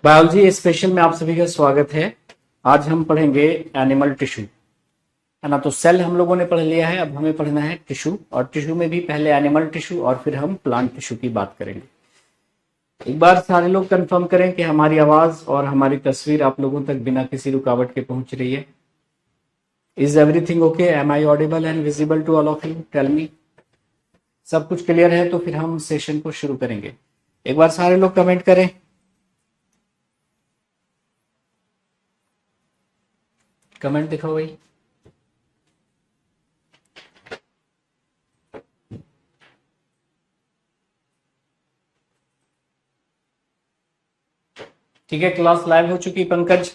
Biology special में आप सभी का स्वागत है। आज हम पढ़ेंगे एनिमल टिश्यू, है ना। तो सेल हम लोगों ने पढ़ लिया है, अब हमें पढ़ना है टिश्यू। और टिश्यू में भी पहले एनिमल टिश्यू और फिर हम प्लांट टिश्यू की बात करेंगे। एक बार सारे लोग कंफर्म करें कि हमारी आवाज और हमारी तस्वीर आप लोगों तक बिना किसी रुकावट के पहुंच रही है। Is everything okay? Am I audible and visible to all of you? Tell me. सब कुछ क्लियर है तो फिर हम सेशन को शुरू करेंगे। एक बार सारे लोग कमेंट करें। कमेंट दिखाओ भाई। ठीक है, क्लास लाइव हो चुकी। पंकज,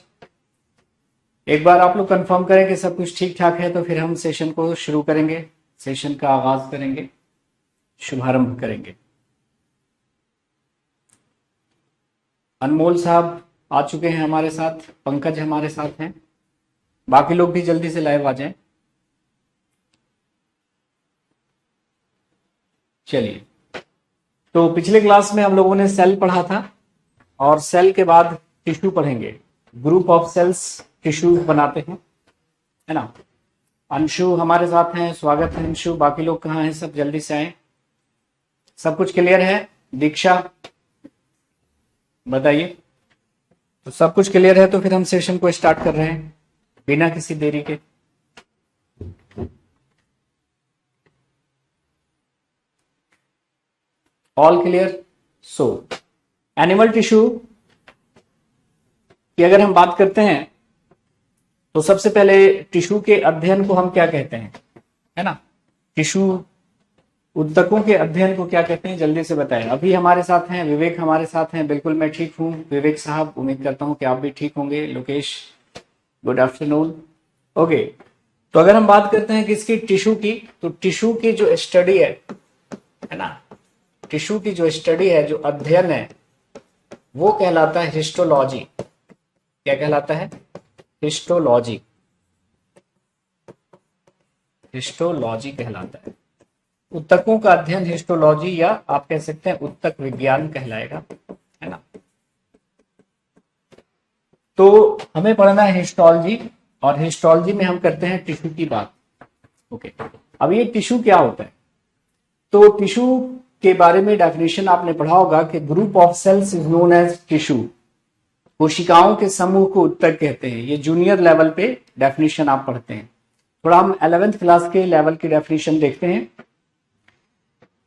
एक बार आप लोग कंफर्म करें कि सब कुछ ठीक ठाक है तो फिर हम सेशन को शुरू करेंगे, सेशन का आगाज करेंगे, शुभारंभ करेंगे। अनमोल साहब आ चुके हैं हमारे साथ, पंकज हमारे साथ हैं, बाकी लोग भी जल्दी से लाइव आ जाएं। चलिए, तो पिछले क्लास में हम लोगों ने सेल पढ़ा था और सेल के बाद टिश्यू पढ़ेंगे। ग्रुप ऑफ सेल्स टिश्यू बनाते हैं, है ना। अंशु हमारे साथ हैं, स्वागत है अंशु। बाकी लोग कहाँ हैं? सब जल्दी से आए। सब कुछ क्लियर है? दीक्षा बताइए। तो सब कुछ क्लियर है तो फिर हम सेशन को स्टार्ट कर रहे हैं बिना किसी देरी के। All clear? So animal tissue की अगर हम बात करते हैं तो सबसे पहले टिश्यू के अध्ययन को हम क्या कहते हैं, है ना। टिश्यू ऊतकों के अध्ययन को क्या कहते हैं, जल्दी से बताएं। अभी हमारे साथ हैं विवेक, हमारे साथ हैं। बिल्कुल मैं ठीक हूं विवेक साहब, उम्मीद करता हूं कि आप भी ठीक होंगे। Lokesh, good afternoon. ओके, तो अगर हम बात करते हैं किसकी, टिश्यू की, तो टिश्यू की जो स्टडी है ना, टिश्यू की जो स्टडी है, जो अध्ययन है, वो कहलाता है हिस्टोलॉजी। क्या कहलाता है? हिस्टोलॉजी। हिस्टोलॉजी कहलाता है। ऊतकों का अध्ययन हिस्टोलॉजी, या आप कह सकते हैं ऊतक विज्ञान कहलाएगा, है ना। तो हमें पढ़ना है हिस्टोलॉजी, और हिस्टोलॉजी में हम करते हैं टिश्यू की बात। ओके, अब ये टिश्यू क्या होता है? तो टिश्यू के बारे में डेफिनेशन आपने पढ़ा होगा कि group of cells is known as tissue. कोशिकाओं के समूह को ऊतक कहते हैं। ये जूनियर लेवल पे डेफिनेशन आप पढ़ते हैं। थोड़ा हम 11th क्लास के लेवल की डेफिनेशन देखते हैं।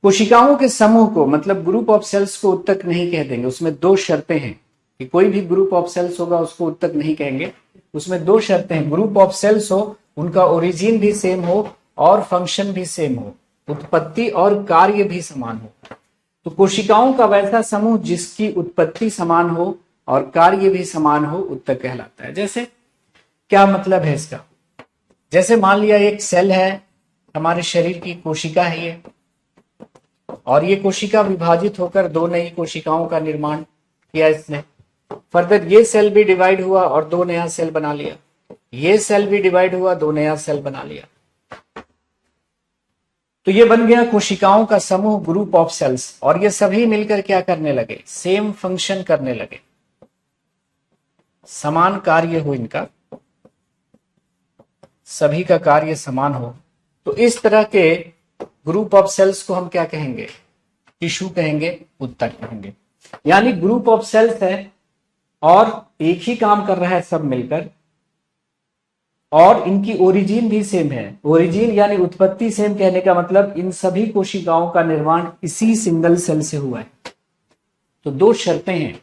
कोशिकाओं के समूह को, मतलब ग्रुप ऑफ सेल्स को ऊतक नहीं कह देंगे। उसमें दो शर्तें हैं कि कोई भी ग्रुप ऑफ सेल्स होगा उसको ऊतक नहीं कहेंगे। उसमें दो शर्तें हैं, ग्रुप ऑफ सेल्स हो, उनका ओरिजिन भी सेम हो और फंक्शन भी सेम हो, उत्पत्ति और कार्य भी समान हो। तो कोशिकाओं का वैसा समूह जिसकी उत्पत्ति समान हो और कार्य भी समान हो, ऊतक कहलाता है। जैसे क्या मतलब है इसका? जैसे मान लिया एक सेल है, हमारे शरीर की कोशिका है ये, और ये कोशिका विभाजित होकर दो नई कोशिकाओं का निर्माण किया इसने। फर्दर ये सेल भी डिवाइड हुआ और दो नया सेल बना लिया। ये सेल भी डिवाइड हुआ, दो नया सेल बना लिया। तो ये बन गया कोशिकाओं का समूह, ग्रुप ऑफ सेल्स। और ये सभी मिलकर क्या करने लगे? सेम फंक्शन करने लगे, समान कार्य हो इनका, सभी का कार्य समान हो। तो इस तरह के ग्रुप ऑफ सेल्स को हम क्या कहेंगे? टिश्यू कहेंगे, ऊतक कहेंगे। यानी ग्रुप ऑफ सेल्स है और एक ही काम कर रहा है सब मिलकर, और इनकी ओरिजिन भी सेम है। ओरिजिन यानी उत्पत्ति सेम कहने का मतलब इन सभी कोशिकाओं का निर्माण इसी सिंगल सेल से हुआ है। तो दो शर्तें हैं,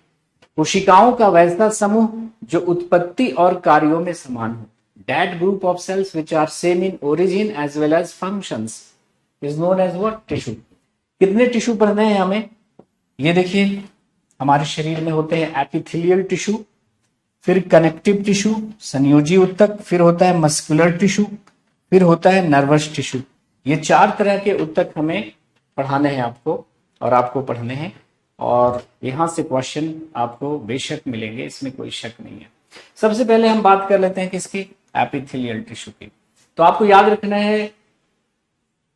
कोशिकाओं का वैसा समूह जो उत्पत्ति और कार्यों में समान हो। That group of cells which are same in origin as well as functions is known as what? Tissue. कितने टिश्यू पढ़ने हैं हमें? ये देखिए, हमारे शरीर में होते हैं एपिथेलियल टिश्यू, फिर कनेक्टिव टिश्यू, संयोजी ऊतक, फिर होता है मस्कुलर टिश्यू, फिर होता है नर्वस टिश्यू। ये चार तरह के ऊतक हमें पढ़ाने हैं आपको, और आपको पढ़ने हैं, और यहां से क्वेश्चन आपको बेशक मिलेंगे, इसमें कोई शक नहीं है। सबसे पहले हम बात कर लेते हैं किसकी? एपिथेलियल टिश्यू की। तो आपको याद रखना है,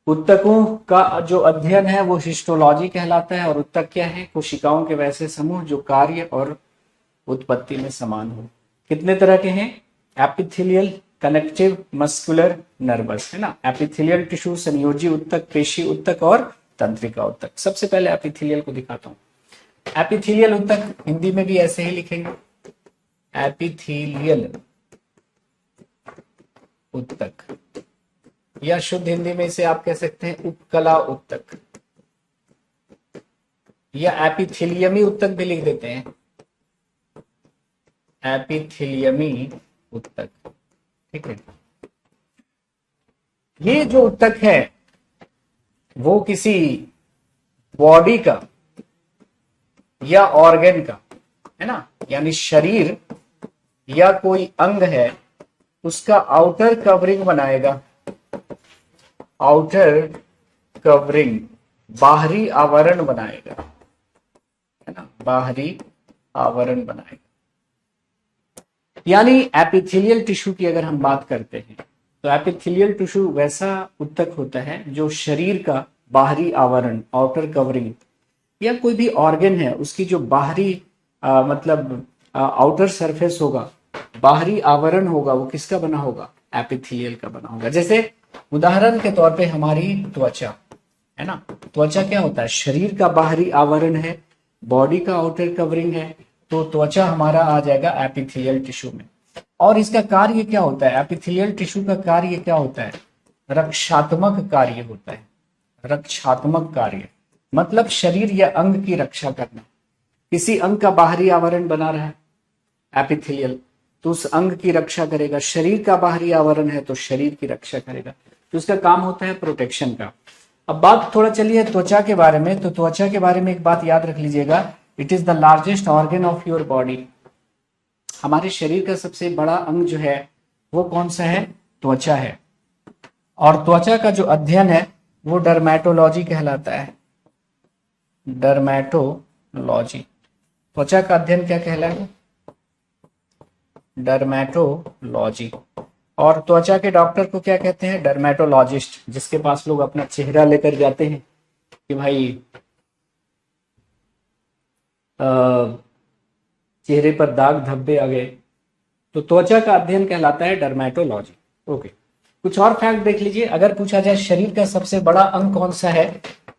ऊतकों का जो अध्ययन है वो हिस्टोलॉजी कहलाता है। और ऊतक क्या है? कोशिकाओं के वैसे समूह जो कार्य और उत्पत्ति में समान हो। कितने तरह के हैं? एपिथेलियल, कनेक्टिव, मस्कुलर, नर्वस, है ना। एपिथेलियल टिश्यू, संयोजी ऊतक, पेशी ऊतक और तंत्रिका ऊतक। सबसे पहले एपिथेलियल को दिखाता हूं। एपिथेलियल ऊतक हिंदी में भी ऐसे ही लिखेंगे, एपिथेलियल ऊतक, या शुद्ध हिंदी में इसे आप कह सकते हैं उपकला ऊतक, या एपिथेलियमी ऊतक भी लिख देते हैं, एपिथेलियमी ऊतक। ठीक है। ये जो ऊतक है वो किसी बॉडी का या ऑर्गन का, है ना, यानी शरीर या कोई अंग है उसका आउटर कवरिंग बनाएगा, आउटर कवरिंग, बाहरी आवरण बनाएगा, है ना, बाहरी आवरण बनाएगा। यानी एपिथेलियल टिश्यू की अगर हम बात करते हैं तो एपिथेलियल टिश्यू वैसा ऊतक होता है जो शरीर का बाहरी आवरण, आउटर कवरिंग, या कोई भी ऑर्गन है उसकी जो बाहरी मतलब आउटर सरफेस होगा, बाहरी आवरण होगा, वो किसका बना होगा? एपिथेलियल का बना होगा। जैसे उदाहरण के तौर पे हमारी त्वचा, है ना। त्वचा क्या होता है? शरीर का बाहरी आवरण है, बॉडी का आउटर कवरिंग है, तो त्वचा हमारा आ जाएगा एपिथेलियल टिश्यू में। और इसका कार्य क्या होता है? एपिथेलियल टिश्यू का कार्य क्या होता है? रक्षात्मक कार्य होता है। रक्षात्मक कार्य मतलब शरीर या अंग की रक्षा करना। किसी अंग का बाहरी आवरण बना रहा है एपिथेलियल, तो उस अंग की रक्षा करेगा। शरीर का बाहरी आवरण है तो शरीर की रक्षा करेगा, तो उसका काम होता है प्रोटेक्शन का। अब बात थोड़ा चलिए त्वचा के बारे में। तो त्वचा के बारे में एक बात याद रख लीजिएगा, it is the largest organ of your body. हमारे शरीर का सबसे बड़ा अंग जो है वो कौन सा है? त्वचा है। और त्वचा का जो अध्ययन है वो डर्मेटोलॉजी कहलाता है, डर्मेटोलॉजी। त्वचा का अध्ययन क्या कहलाएगा? डर्मेटोलॉजी। और त्वचा के डॉक्टर को क्या कहते हैं? डर्मेटोलॉजिस्ट। जिसके पास लोग अपना चेहरा लेकर जाते हैं कि भाई चेहरे पर दाग धब्बे आ गए, तो त्वचा का अध्ययन कहलाता है डर्मेटोलॉजी। ओके, कुछ और फैक्ट देख लीजिए। अगर पूछा जाए शरीर का सबसे बड़ा अंग कौन सा है,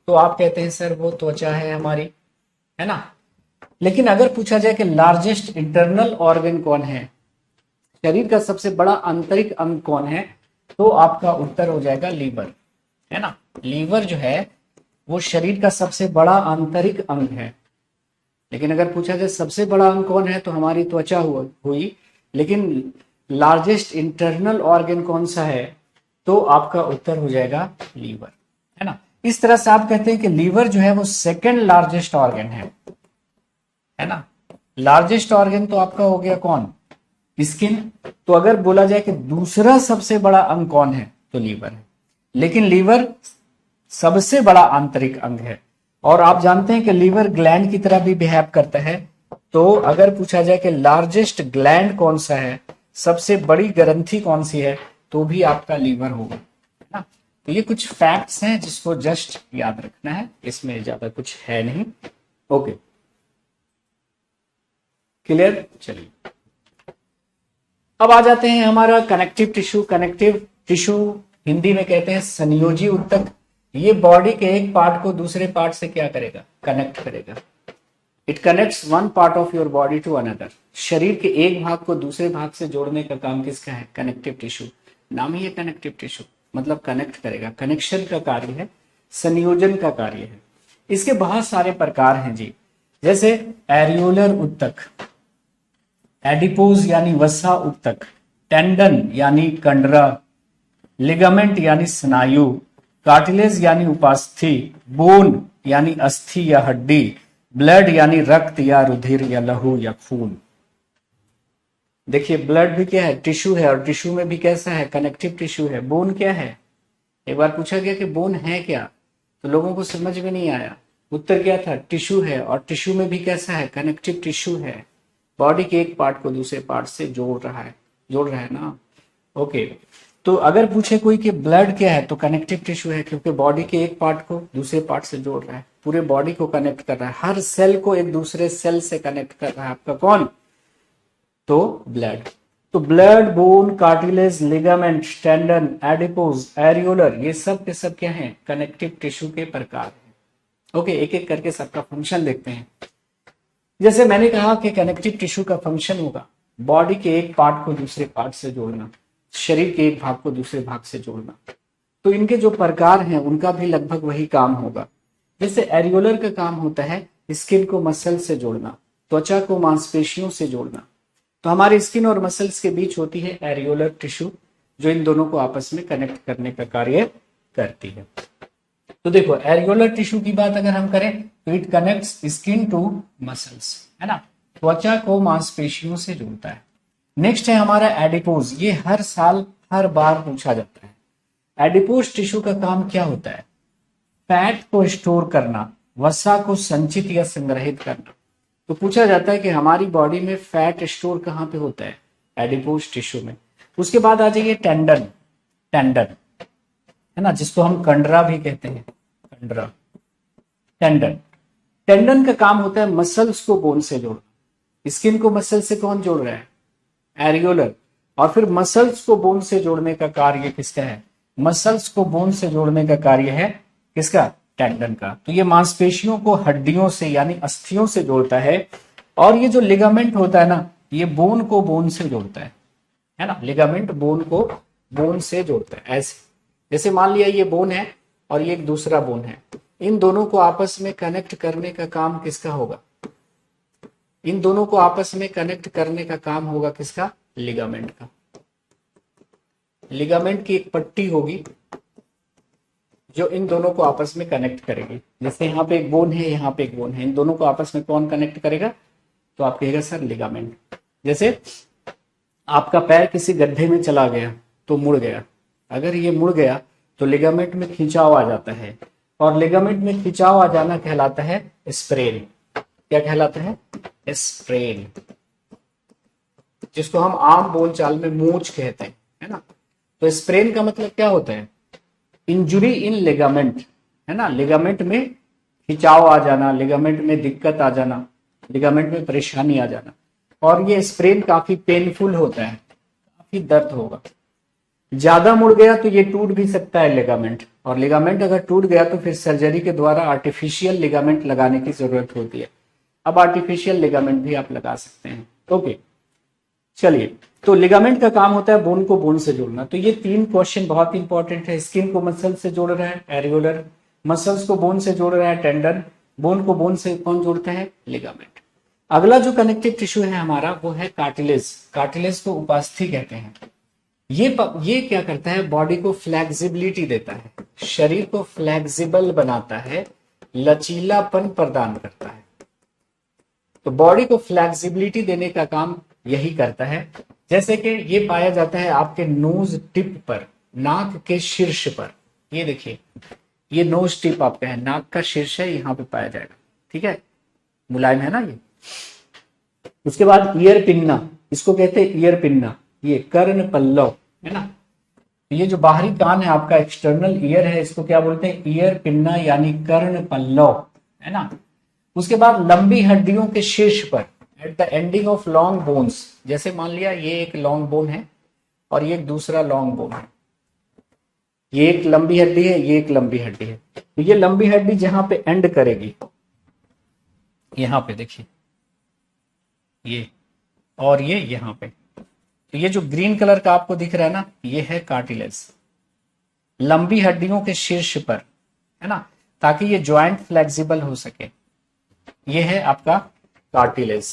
तो आप कहते हैं सर वो त्वचा है हमारी, है ना। लेकिन अगर पूछा जाए कि लार्जेस्ट इंटरनल ऑर्गन कौन है, शरीर का सबसे बड़ा आंतरिक अंग कौन है, तो आपका उत्तर हो जाएगा लीवर, है ना। लीवर जो है वो शरीर का सबसे बड़ा आंतरिक अंग है। लेकिन अगर पूछा जाए सबसे बड़ा अंग कौन है, तो हमारी त्वचा हुई। लेकिन लार्जेस्ट इंटरनल ऑर्गन कौन सा है, तो आपका उत्तर हो जाएगा लीवर, है ना। इस तरह से आप कहते हैं कि लीवर जो है वो सेकंड लार्जेस्ट ऑर्गन है ना। लार्जेस्ट ऑर्गन तो आपका हो गया कौन? स्किन। तो अगर बोला जाए कि दूसरा सबसे बड़ा अंग कौन है, तो लीवर है। लेकिन लीवर सबसे बड़ा आंतरिक अंग है। और आप जानते हैं कि लीवर ग्लैंड की तरह भी बिहेव करता है। तो अगर पूछा जाए कि लार्जेस्ट ग्लैंड कौन सा है, सबसे बड़ी ग्रंथि कौन सी है, तो भी आपका लीवर होगा, है ना। तो ये कुछ फैक्ट्स हैं जिसको जस्ट याद रखना है, इसमें ज्यादा कुछ है नहीं। Okay, clear. चलिए अब आ जाते हैं हमारा connective tissue. Connective tissue Hindi में कहते हैं संयोजी ऊतक। ये बॉडी के एक पार्ट को दूसरे पार्ट से क्या करेगा? कनेक्ट करेगा। It connects one part of your body to another. शरीर के एक भाग को दूसरे भाग से जोड़ने का काम किसका है? Connective tissue. नाम ही है कनेक्टिव टिश्यू, मतलब कनेक्ट करेगा, कनेक्शन का कार्य है, संयोजन का कार्य है। इसके बहुत सारे प्रकार हैं जी, जैसे एरियोलर ऊतक, एडिपोज यानी वसा ऊतक, टेंडन यानी कंडरा, लिगामेंट यानी स्नायु, कार्टिलेज यानी उपास्थि, बोन यानी अस्थि या हड्डी, ब्लड यानी रक्त या रुधिर या लहू या खून। देखिए ब्लड भी क्या है? टिश्यू है, और टिश्यू में भी कैसा है? कनेक्टिव टिश्यू है। बोन क्या है? एक बार पूछा गया कि बोन है क्या, तो लोगों को समझ में नहीं आया। उत्तर क्या था? टिश्यू है, और टिश्यू में भी कैसा है? कनेक्टिव टिश्यू है। बॉडी के एक पार्ट को दूसरे पार्ट से जोड़ रहा है ना। ओके, तो अगर पूछे कोई कि ब्लड क्या है, तो कनेक्टिव टिश्यू है, क्योंकि बॉडी के एक पार्ट को दूसरे पार्ट से जोड़ रहा है, पूरे बॉडी को कनेक्ट कर रहा है, हर सेल को एक दूसरे सेल से कनेक्ट कर रहा है। आपका कौन? तो ब्लड। तो blood, bone, cartilage, ligament, tendon, adipose, areolar, ये सब के सब क्या हैं? कनेक्टिव टिश्यू के प्रकार हैं। ओके, एक एक करके सबका फंक्शन देखते हैं। जैसे मैंने कहा कि कनेक्टिव टिश्यू का फंक्शन होगा बॉडी के एक पार्ट को दूसरे पार्ट से जोड़ना, शरीर के एक भाग को दूसरे भाग से जोड़ना। तो इनके जो प्रकार हैं उनका भी लगभग वही काम होगा। जैसे एरियोलर का काम होता है स्किन को मसल से जोड़ना, त्वचा को मांसपेशियों से जोड़ना। तो हमारी स्किन और मसल्स के बीच होती है एरियोलर टिश्यू, जो इन दोनों को आपस में कनेक्ट करने का कार्य करती है। तो देखो, एरियोलर टिश्यू की बात अगर हम करें तो it connects skin to muscles, है ना, त्वचा को मांसपेशियों से जोड़ता है। नेक्स्ट है हमारा एडिपोज। ये हर साल हर बार पूछा जाता है। एडिपोज टिश्यू का काम क्या होता है? फैट को स्टोर करना, वसा को संचित या संग्रहित करना। तो पूछा जाता है कि हमारी बॉडी में फैट स्टोर कहाँ पे होता है? एडिपोज टिश्यू में। उसके बाद आ जाइए टेंडन। टेंडन, है ना, जिसको हम कंडरा भी कहते हैं, कंडरा। टेंडन, टेंडन का काम होता है मसल्स को बोन से जोड़ना। स्किन को मसल से कौन जोड़ रहा है? एरियोलर। और फिर मसल्स को बोन से जोड़ने का कार्य किसका है? मसल्स को बोन से जोड़ने का कार्य है किसका? टेंडन का। तो ये मांसपेशियों को हड्डियों से यानी अस्थियों से जोड़ता है। और ये जो लिगामेंट होता है ना, ये बोन को बोन से जोड़ता है ना, लिगामेंट बोन को बोन से जोड़ता है। ऐसे जैसे मान लिया ये बोन है और ये एक दूसरा बोन है, इन दोनों को आपस में कनेक्ट करने का काम किसका होगा? इन दोनों को आपस में कनेक्ट करने का काम होगा किसका? लिगामेंट का। लिगामेंट की एक पट्टी होगी जो इन दोनों को आपस में कनेक्ट करेगी। जैसे यहाँ पे एक बोन है, यहाँ पे एक बोन है, इन दोनों को आपस में कौन कनेक्ट करेगा? तो आप कहेगा सर लिगामेंट। जैसे आपका पैर किसी गड्ढे में चला गया तो मुड़ गया, अगर ये मुड़ गया तो लिगामेंट में खिंचाव आ जाता है, और लिगामेंट में खिंचाव आ जाना कहलाता है स्प्रेन। क्या कहलाता है? स्प्रेन, जिसको हम आम बोलचाल में मूंछ कहते हैं, है ना। तो स्प्रेन का मतलब क्या होता है? इंजुरी इन लिगामेंट, है ना, लिगामेंट में खिंचाव आ जाना, लिगामेंट में दिक्कत आ जाना, लिगामेंट में परेशानी आ जाना। और ये स्प्रेन काफी पेनफुल होता है, काफी दर्द होगा। ज्यादा मुड़ गया तो ये टूट भी सकता है लिगामेंट, और लिगामेंट अगर टूट गया तो फिर सर्जरी के द्वारा आर्टिफिशियल लिगामेंट लगाने की जरूरत होती है। अब आर्टिफिशियल लिगामेंट भी आप लगा सकते हैं। ओके, चलिए, तो लिगामेंट का काम होता है बोन को बोन से जोड़ना। तो ये 3 क्वेश्चन बहुत इंपॉर्टेंट है। स्किन को मसल से जोड़ रहा है एरियोलर, मसल्स को बोन से जोड़ रहा है टेंडन, बोन को बोन से कौन जोड़ता है? लिगामेंट। अगला जो कनेक्टिव टिश्यू है हमारा वो है कार्टिलेज। कार्टिलेज को उपास्थि कहते हैं। ये क्या करता है? बॉडी को फ्लेक्सिबिलिटी देता है, शरीर को फ्लेक्सिबल बनाता है, लचीलापन प्रदान करता है। तो बॉडी को फ्लेक्सिबिलिटी देने का काम यही करता है। जैसे कि ये पाया जाता है आपके नोज टिप पर, नाक के शीर्ष पर। ये देखिए, ये नोज टिप आपका है, नाक का शीर्ष है, यहां पे पाया जाएगा। ठीक है, मुलायम है ना ये। उसके बाद ईयर पिन्ना, इसको कहते हैं ईयर पिन्ना। ये कर्ण पल्लव, है ना। ये जो बाहरी कान है आपका, एक्सटर्नल ईयर है, इसको क्या बोलते हैं? ईयर पिन्ना यानी कर्ण पल्लव, है ना। उसके बाद लंबी हड्डियों के शीर्ष पर, at the ending of long bones. जैसे मान लिया ये एक लॉन्ग बोन है और ये एक दूसरा लॉन्ग बोन है, ये एक लंबी हड्डी है, ये एक लंबी हड्डी है। तो ये लंबी हड्डी जहां पे एंड करेगी, यहां पे देखिए ये, और ये यहां पे। तो ये जो ग्रीन कलर का आपको दिख रहा है ना, ये है कार्टिलेज, लंबी हड्डियों के शीर्ष पर, है ना, ताकि ये ज्वाइंट फ्लेक्सिबल हो सके। ये है आपका कार्टिलेज।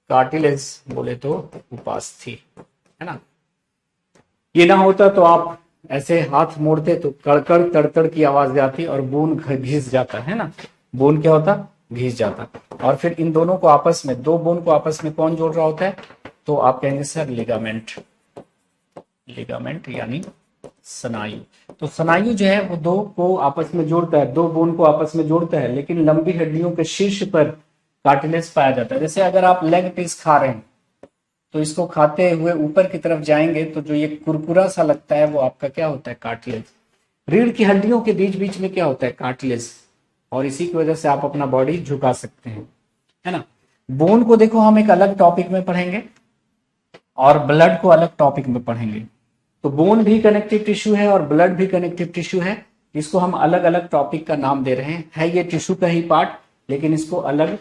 कार्टिलेज बोले तो उपास्थि, है ना। ये ना होता तो आप ऐसे हाथ मोड़ते तो कड़कड़ तड़तड़ की आवाज आती और बोन घिस जाता, है ना। बोन क्या होता? घिस जाता। और फिर इन दोनों को आपस में, दो बोन को आपस में कौन जोड़ रहा होता है? तो आप कहेंगे सर लिगामेंट। लिगामेंट यानी स्नायु। तो स्नायु जो है वो दो को आपस में जोड़ता है, दो बोन को आपस में जोड़ता है, लेकिन लंबी हड्डियों के शीर्ष पर कार्टिलेज पाया जाता है। जैसे अगर आप लेग पीस खा रहे हैं तो इसको खाते हुए ऊपर की तरफ जाएंगे तो जो ये कुरकुरा सा लगता है वो आपका क्या होता है? कार्टिलेज। रीढ़ की हड्डियों के बीच बीच में क्या होता है? कार्टिलेज। और इसी की वजह से आप अपना बॉडी झुका सकते हैं, है ना। बोन को देखो हम एक अलग टॉपिक में पढ़ेंगे और ब्लड को अलग टॉपिक में पढ़ेंगे। तो बोन भी कनेक्टिव टिश्यू है और ब्लड भी कनेक्टिव टिश्यू है। इसको हम अलग अलग टॉपिक का नाम दे रहे हैं। है ये टिश्यू का ही पार्ट, लेकिन इसको अलग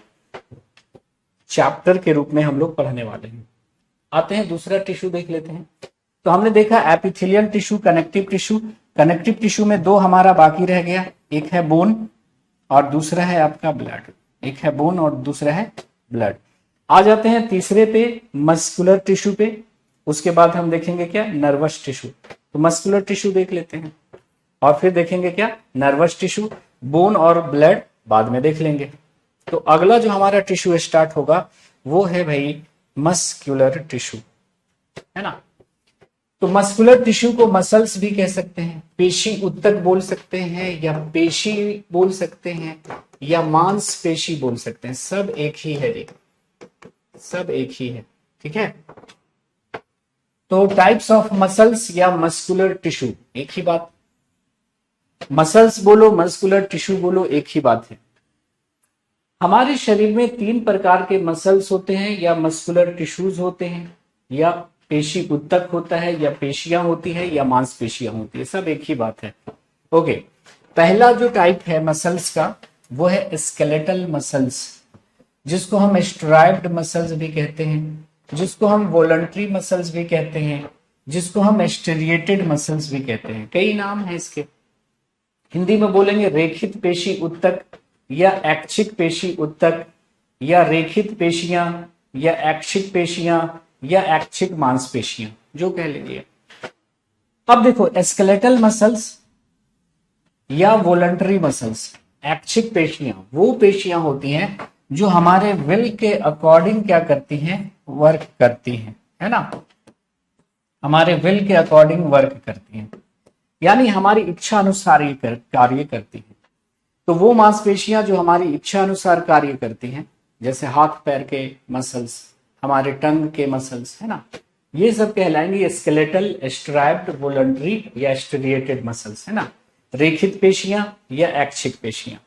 चैप्टर के रूप में हम लोग पढ़ने वाले हैं। आते हैं दूसरा टिश्यू देख लेते हैं। तो हमने देखा epithelial tissue, connective tissue. Connective tissue में दो हमारा बाकी रह गया, एक है बोन और दूसरा है आपका ब्लड। एक है बोन और दूसरा है ब्लड। आ जाते हैं तीसरे पे, मस्कुलर टिश्यू पे। उसके बाद हम देखेंगे क्या, नर्वस टिश्यू। तो मस्कुलर टिश्यू देख लेते हैं और फिर देखेंगे क्या, नर्वस टिश्यू। बोन और ब्लड बाद में देख लेंगे। तो अगला जो हमारा टिश्यू स्टार्ट होगा वो है भाई मस्कुलर टिश्यू, है ना। तो मस्कुलर टिश्यू को मसल्स भी कह सकते हैं, पेशी उत्तक बोल सकते हैं, या पेशी बोल सकते हैं, या मांस पेशी बोल सकते हैं। सब एक ही है जी, सब एक ही है, ठीक है। तो टाइप्स ऑफ मसल्स या मस्कुलर टिश्यू एक ही बात। मसल्स बोलो, मस्कुलर टिश्यू बोलो, एक ही बात है। हमारे शरीर में 3 प्रकार के मसल्स होते हैं या मस्कुलर टिश्यूज होते हैं, या पेशी उत्तक होता है, या पेशियां होती है, या मांसपेशियां होती है। सब एक ही बात है। ओके, पहला जो टाइप है मसल्स का वो है स्केलेटल मसल्स, जिसको हम स्ट्राइप्ड मसल्स भी कहते हैं, जिसको हम वॉलंटरी मसल्स भी कहते हैं, जिसको हम स्टेरिएटेड मसल्स भी कहते हैं। कई नाम है इसके। हिंदी में बोलेंगे रेखित पेशी उत्तक, या ऐच्छिक पेशी उत्तक, या रेखित पेशियां, या ऐच्छिक पेशियां, या ऐच्छिक मांसपेशियां, जो कह लीजिए। अब देखो स्केलेटल मसल्स या वॉलंटरी मसल्स, ऐच्छिक पेशियां वो पेशियां होती हैं जो हमारे विल के अकॉर्डिंग क्या करती हैं, वर्क करती हैं, है ना। हमारे विल के अकॉर्डिंग वर्क करती हैं, यानी हमारी इच्छा अनुसार ये कार्य करती हैं। तो वो मांसपेशियां जो हमारी इच्छा अनुसार कार्य करती हैं, जैसे हाथ पैर के मसल्स, हमारे टंग के मसल्स, है ना, ये सब कहलाएंगे स्केलेटल, स्ट्राइप्ड, वॉलंटरी या स्टेरिएटेड मसल्स, है ना। रेखित पेशियां या ऐच्छिक पेशियां।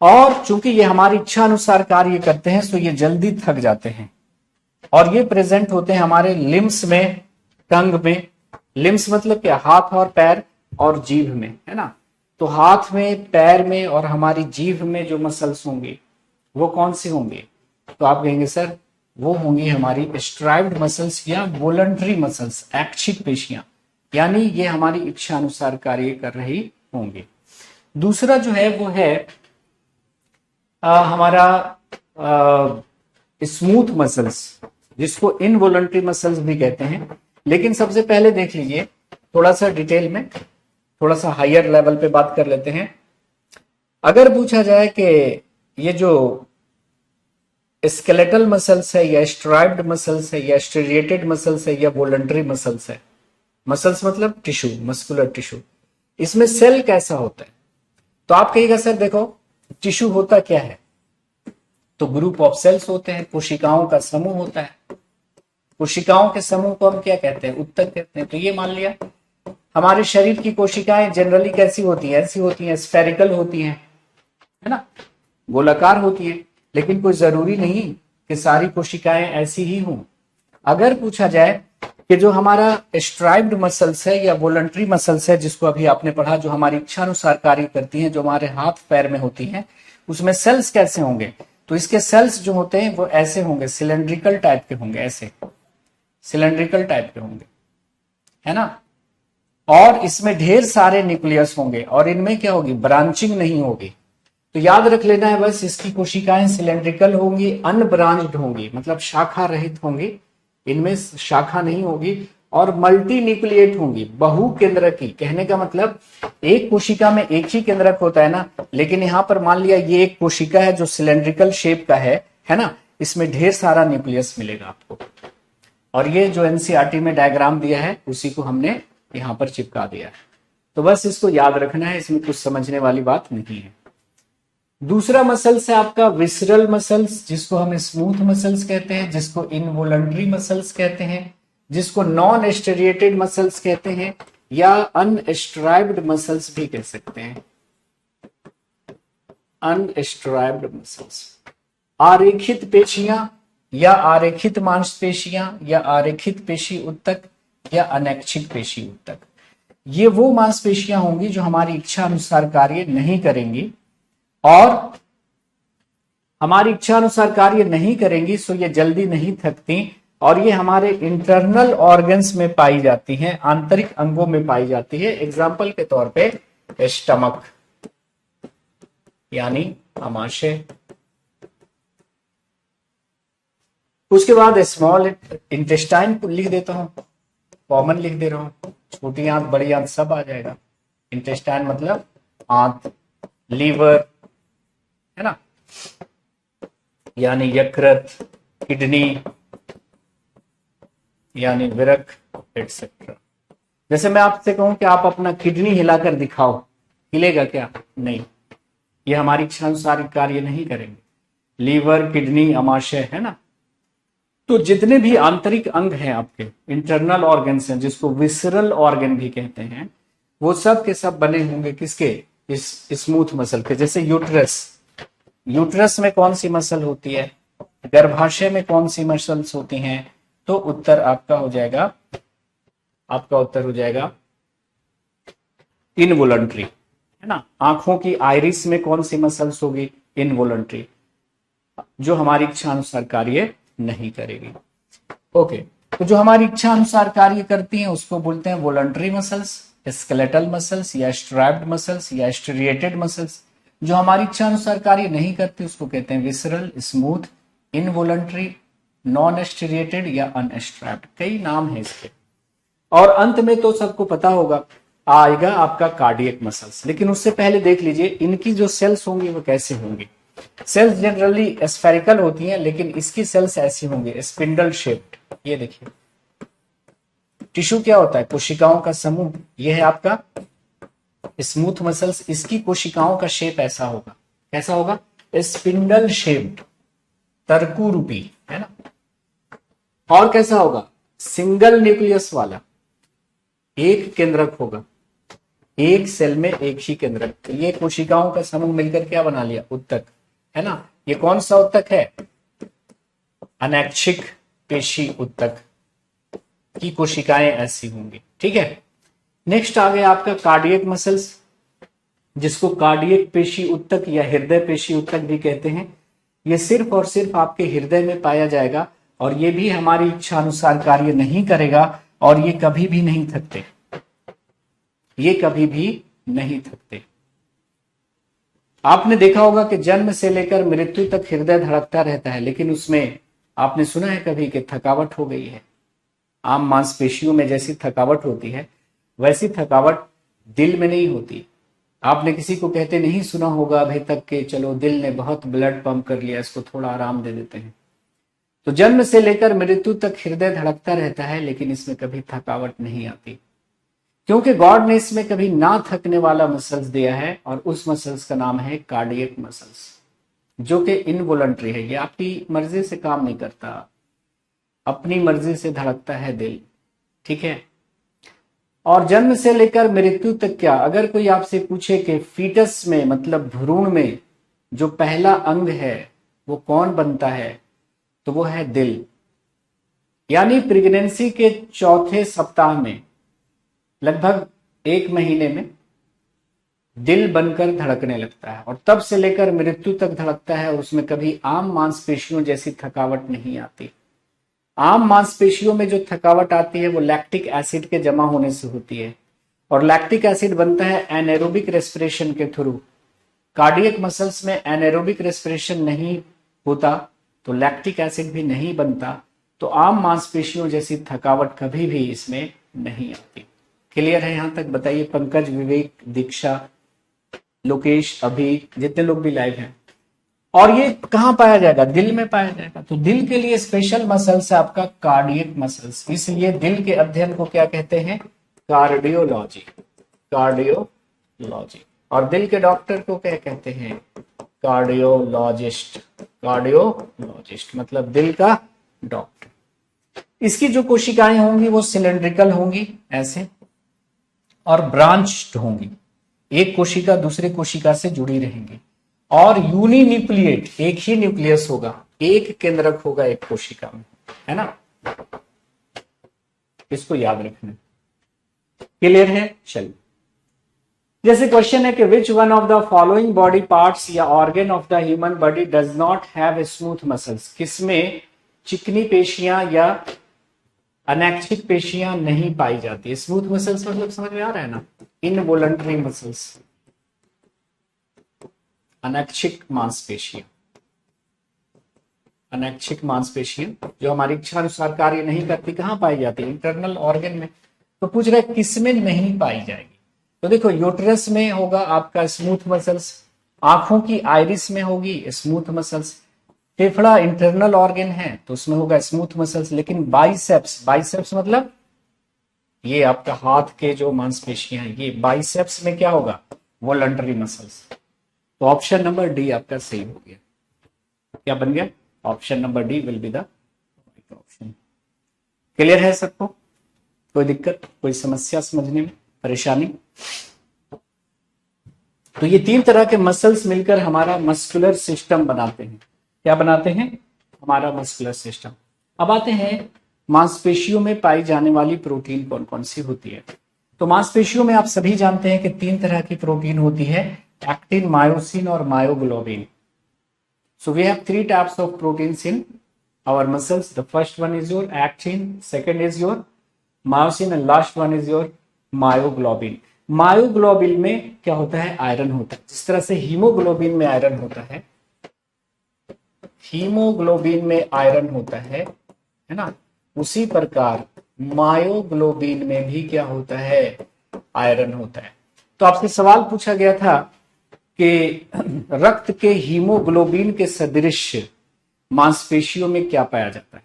और चूंकि ये हमारी इच्छा अनुसार कार्य करते हैं तो ये जल्दी थक जाते हैं, और ये प्रेजेंट होते हैं हमारे लिम्स में, टंग में। लिम्स मतलब क्या, हाथ और पैर और जीभ में, है ना। तो हाथ में, पैर में और हमारी जीभ में जो मसल्स होंगे वो कौन से होंगे, तो आप कहेंगे सर वो होंगी हमारी स्ट्राइप्ड मसल्स या वॉलंटरी मसल्स, ऐच्छिक पेशियां, यानी ये हमारी इच्छा अनुसार कार्य कर रही होंगी। दूसरा जो है वो है हमारा स्मूथ मसल्स, जिसको इनवॉलंटरी मसल्स भी कहते हैं। लेकिन सबसे पहले देख लीजिए थोड़ा सा डिटेल में, थोड़ा सा हायर लेवल पे बात कर लेते हैं। अगर पूछा जाए कि ये जो स्केलेटल मसल्स है, या स्ट्राइप्ड मसल्स है, या स्टेरिएटेड मसल्स है, या वॉलंटरी मसल्स है, मसल्स मतलब टिश्यू, मस्कुलर टिश्यू, इसमें सेल कैसा होता है, तो आप कहिएगा सर देखो टिश्यू होता क्या है, तो ग्रुप ऑफ सेल्स होते हैं, कोशिकाओं का समूह होता है। कोशिकाओं के समूह को हम क्या कहते हैं, उत्तक कहते हैं। तो ये मान लिया हमारे शरीर की कोशिकाएं जनरली कैसी होती है, ऐसी होती हैं, स्फेरिकल होती हैं, है ना, गोलाकार होती है। लेकिन कोई जरूरी नहीं कि सारी कोशिकाएं ऐसी ही हों। अगर पूछा जाए कि जो हमारा स्ट्राइप्ड मसल्स है या वॉलंटरी मसल्स है, जिसको अभी आपने पढ़ा, जो हमारी इच्छा अनुसार कार्य करती हैं, जो हमारे हाथ पैर में होती हैं, उसमें सेल्स कैसे होंगे, तो इसके सेल्स जो होते हैं वो ऐसे होंगे, सिलेंड्रिकल टाइप के होंगे, ऐसे सिलेंड्रिकल टाइप के होंगे, है ना। और इसमें ढेर सारे न्यूक्लियस होंगे, और इनमें क्या होगी, ब्रांचिंग नहीं होगी। तो याद रख लेना है बस, इसकी कोशिकाएं सिलेंड्रिकल होंगी, अनब्रांच्ड होंगी, मतलब शाखा रहित होंगी, इनमें शाखा नहीं होगी, और मल्टी न्यूक्लिएट होंगी, बहु केंद्रकी। कहने का मतलब एक कोशिका में एक ही केंद्रक होता है ना, लेकिन यहां पर मान लिया ये एक कोशिका है जो सिलेंड्रिकल शेप का है ना, इसमें ढेर सारा न्यूक्लियस मिलेगा आपको। और ये जो एनसीईआरटी में डायग्राम दिया है उसी को हमने यहां पर चिपका दिया है। तो बस इसको याद रखना है, इसमें कुछ समझने वाली बात नहीं है। दूसरा मसल्स है आपका विसरल मसल्स, जिसको हम स्मूथ मसल्स कहते हैं, जिसको इनवॉलंटरी मसल्स कहते हैं, जिसको नॉन स्टेरिएटेड मसल्स कहते हैं, या अनस्ट्राइप्ड मसल्स भी कह सकते हैं, अनस्ट्राइप्ड मसल्स। आरेखित पेशियां या आरेखित मांसपेशियां या आरेखित पेशी उत्तक या अनैच्छिक पेशी उत्तक, ये वो मांसपेशियां होंगी जो हमारी इच्छा अनुसार कार्य नहीं करेंगी, और हमारी इच्छा अनुसार कार्य नहीं करेंगी सो ये जल्दी नहीं थकती, और ये हमारे इंटरनल ऑर्गन्स में पाई जाती हैं, आंतरिक अंगों में पाई जाती है। एग्जाम्पल के तौर पे स्टमक यानी आमाशय, उसके बाद स्मॉल इंटेस्टाइन को लिख देता हूं, कॉमन लिख दे रहा हूं, छोटी आंत बड़ी आंत सब आ जाएगा। इंटेस्टाइन मतलब आंत, लीवर है ना, यानी यकृत, किडनी यानी विरक एटसेट्रा। जैसे मैं आपसे कहूं कि आप अपना किडनी हिलाकर दिखाओ, हिलेगा क्या? नहीं, ये हमारी इच्छा अनुसार कार्य नहीं करेंगे। लीवर, किडनी, आमाशय है ना। तो जितने भी आंतरिक अंग हैं आपके, इंटरनल ऑर्गन्स हैं, जिसको विसरल ऑर्गन भी कहते हैं, वो सब के सब बने होंगे किसके? इस स्मूथ मसल के। जैसे यूट्रस, यूट्रस में कौन सी मसल होती है? गर्भाशय में कौन सी मसल्स होती हैं? तो उत्तर आपका हो जाएगा, आपका उत्तर हो जाएगा इनवॉलंटरी, है ना। आंखों की आइरिस में कौन सी मसल्स होगी? इनवॉलंटरी, जो हमारी इच्छा अनुसार कार्य नहीं करेगी। ओके, तो जो हमारी इच्छा अनुसार कार्य करती हैं उसको बोलते हैं वॉलंटरी मसल्स, स्केलेटल मसल्स या स्ट्रैप्ड मसल्स या स्ट्रिएटेड मसल्स। जो हमारी इच्छा अनुसार कार्य नहीं करती उसको कहते हैं visceral, smooth, involuntary, non striated या अनस्ट्रैप्ड। कई नाम है इसके। और अंत में तो सबको पता होगा आएगा आपका कार्डियक मसल्स। लेकिन उससे पहले देख लीजिए इनकी जो सेल्स होंगी वो कैसे होंगी। सेल्स जनरली स्फेरिकल होती हैं, लेकिन इसकी सेल्स ऐसी होंगी स्पिंडल शेप्ड। ये देखिए, टिश्यू क्या होता है? कोशिकाओं का समूह। यह है आपका स्मूथ मसल्स, इसकी कोशिकाओं का शेप ऐसा होगा। कैसा होगा? स्पिंडल शेप्ड, तरकू रूपी, है ना। और कैसा होगा? सिंगल न्यूक्लियस वाला, एक केंद्रक होगा, एक सेल में एक ही केंद्रक। ये कोशिकाओं का समूह मिलकर क्या बना लिया? उत्तक, है ना। ये कौन सा उत्तक है? अनैच्छिक पेशी उत्तक की कोशिकाएं ऐसी होंगी, ठीक है। नेक्स्ट आ गया आपका कार्डियक मसल्स, जिसको कार्डियक पेशी उत्तक या हृदय पेशी उत्तक भी कहते हैं। ये सिर्फ और सिर्फ आपके हृदय में पाया जाएगा, और ये भी हमारी इच्छा अनुसार कार्य नहीं करेगा, और ये कभी भी नहीं थकते, ये कभी भी नहीं थकते। आपने देखा होगा कि जन्म से लेकर मृत्यु तक हृदय धड़कता रहता है, लेकिन उसमें आपने सुना है कभी कि थकावट हो गई है? आम मांसपेशियों में जैसी थकावट होती है वैसी थकावट दिल में नहीं होती। आपने किसी को कहते नहीं सुना होगा अभी तक कि चलो दिल ने बहुत ब्लड पंप कर लिया, इसको थोड़ा आराम दे देते हैं। तो जन्म से लेकर मृत्यु तक हृदय धड़कता रहता है, लेकिन इसमें कभी थकावट नहीं आती, क्योंकि गॉड ने इसमें कभी ना थकने वाला मसल्स दिया है, और उस मसल्स का नाम है कार्डियक मसल्स, जो कि इनवॉलंटरी है। ये आपकी मर्जी से काम नहीं करता, अपनी मर्जी से धड़कता है दिल, ठीक है। और जन्म से लेकर मृत्यु तक क्या, अगर कोई आपसे पूछे कि फीटस में मतलब भ्रूण में जो पहला अंग है वो कौन बनता है, तो वो है दिल। यानी प्रेगनेंसी के चौथे सप्ताह में लगभग 1 महीने में दिल बनकर धड़कने लगता है, और तब से लेकर मृत्यु तक धड़कता है, और उसमें कभी आम मांसपेशियों जैसी थकावट नहीं आती। आम मांसपेशियों में जो थकावट आती है वो लैक्टिक एसिड के जमा होने से होती है, और लैक्टिक एसिड बनता है एनाएरोबिक रेस्पिरेशन के थ्रू। कार्डियक मसल्स में एनाएरोबिक रेस्पिरेशन नहीं होता, तो लैक्टिक एसिड भी नहीं बनता, तो आम मांसपेशियों जैसी थकावट कभी भी इसमें नहीं आती। क्लियर है यहां तक? बताइए पंकज, विवेक, दीक्षा, लोकेश, अभी, जितने लोग भी लाइव हैं। और ये कहां पाया जाएगा? दिल में पाया जाएगा। तो दिल के लिए स्पेशल मसल्स है आपका कार्डियक मसल्स, इसलिए दिल के अध्ययन को क्या कहते हैं? Cardiology, cardiology. और दिल के डॉक्टर को क्या कहते हैं? कार्डियोलॉजिस्ट, कार्डियोलॉजिस्ट मतलब दिल का डॉक्टर। इसकी जो कोशिकाएं होंगी वो सिलेंड्रिकल होंगी ऐसे, और ब्रांच्ड होंगी, एक कोशिका दूसरे कोशिका से जुड़ी रहेंगी। और यूनिन्यूक्लिएट, एक ही न्यूक्लियस होगा, एक केंद्रक होगा एक कोशिका में, है ना। इसको याद रखना। क्लियर है? चलिए, जैसे क्वेश्चन है कि which one of the following body parts या organ of the human body does not have smooth muscles, किसमें चिकनी पेशियां या अनैच्छिक पेशियां नहीं पाई जाती है। स्मूथ मसल्स मतलब समझ में आ रहा है ना, इनवॉलंटरी मसल्स, अनैच्छिक मांसपेशियां, अनैच्छिक मांसपेशियां जो हमारी इच्छा अनुसार कार्य नहीं करती, कहां पाई जाती है? इंटरनल ऑर्गन में। तो पूछ रहा है किसमें नहीं पाई जाएगी। तो देखो, यूट्रस में होगा आपका स्मूथ मसल्स, आंखों की आइरिस में होगी स्मूथ मसल्स, फेफड़ा इंटरनल ऑर्गन है तो उसमें होगा स्मूथ मसल्स। लेकिन बाइसेप्स, बाइसेप्स मतलब ये आपका हाथ के जो मांसपेशियां हैं, ये बाइसेप्स में क्या होगा? Voluntary muscles. तो ऑप्शन नंबर डी आपका सही हो गया। क्या बन गया? Option number D will be the right option. Clear है सबको? कोई दिक्कत, कोई समस्या समझने में, परेशानी? तो ये तीन तरह के मसल्स मिलकर हमारा मस्कुलर सिस्टम बनाते हैं। क्या बनाते हैं? हमारा मस्कुलर सिस्टम। अब आते हैं मांसपेशियों में पाई जाने वाली प्रोटीन कौन कौन सी होती है। तो मांसपेशियों में आप सभी जानते हैं कि तीन तरह की प्रोटीन होती है, एक्टिन, मायोसिन और myoglobin. So we have three types of proteins in our muscles. The first one is your actin, second is your myosin and last one is your myoglobin. Myoglobin में क्या होता है? Iron होता है। जिस तरह से हीमोग्लोबिन में आयरन होता है, हीमोग्लोबिन में आयरन होता है ना, उसी प्रकार मायोग्लोबिन में भी क्या होता है? आयरन होता है। तो आपसे सवाल पूछा गया था कि रक्त के हीमोग्लोबिन के सदृश मांसपेशियों में क्या पाया जाता है?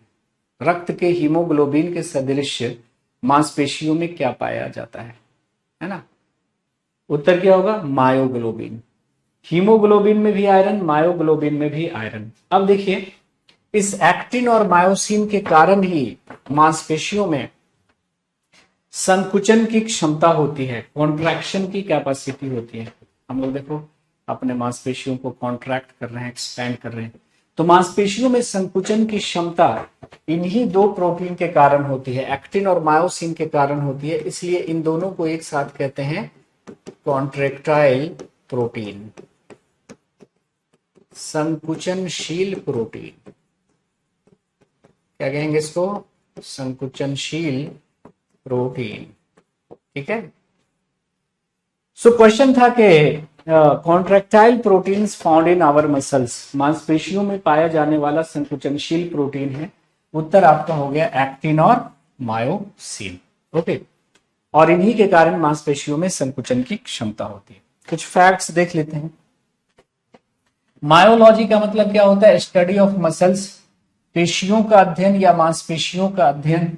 रक्त के हीमोग्लोबिन के सदृश मांसपेशियों में क्या पाया जाता है ना? उत्तर क्या होगा? मायोग्लोबिन। हीमोग्लोबिन में भी आयरन, मायोग्लोबिन में भी आयरन। अब देखिए, इस एक्टिन और मायोसिन के कारण ही मांसपेशियों में संकुचन की क्षमता होती है, कॉन्ट्रैक्शन की कैपेसिटी होती है। हम लोग देखो अपने मांसपेशियों को कॉन्ट्रैक्ट कर रहे हैं, एक्सपैंड कर रहे हैं, तो मांसपेशियों में संकुचन की क्षमता इन्हीं दो प्रोटीन के कारण होती है, एक्टिन और मायोसिन के कारण होती है। इसलिए इन दोनों को एक साथ कहते हैं कॉन्ट्रैक्टाइल प्रोटीन, संकुचनशील प्रोटीन। क्या कहेंगे इसको? संकुचनशील प्रोटीन। ठीक है। सो क्वेश्चन था कि contractile proteins found in our muscles, मांसपेशियों में पाया जाने वाला संकुचनशील प्रोटीन है। उत्तर आपका हो गया एक्टिन और मायोसिन। ओके, और इन्हीं के कारण मांसपेशियों में संकुचन की क्षमता होती है। कुछ फैक्ट्स देख लेते हैं। मायोलॉजी का मतलब क्या होता है? स्टडी ऑफ मसल्स, पेशियों का अध्ययन या मांसपेशियों का अध्ययन।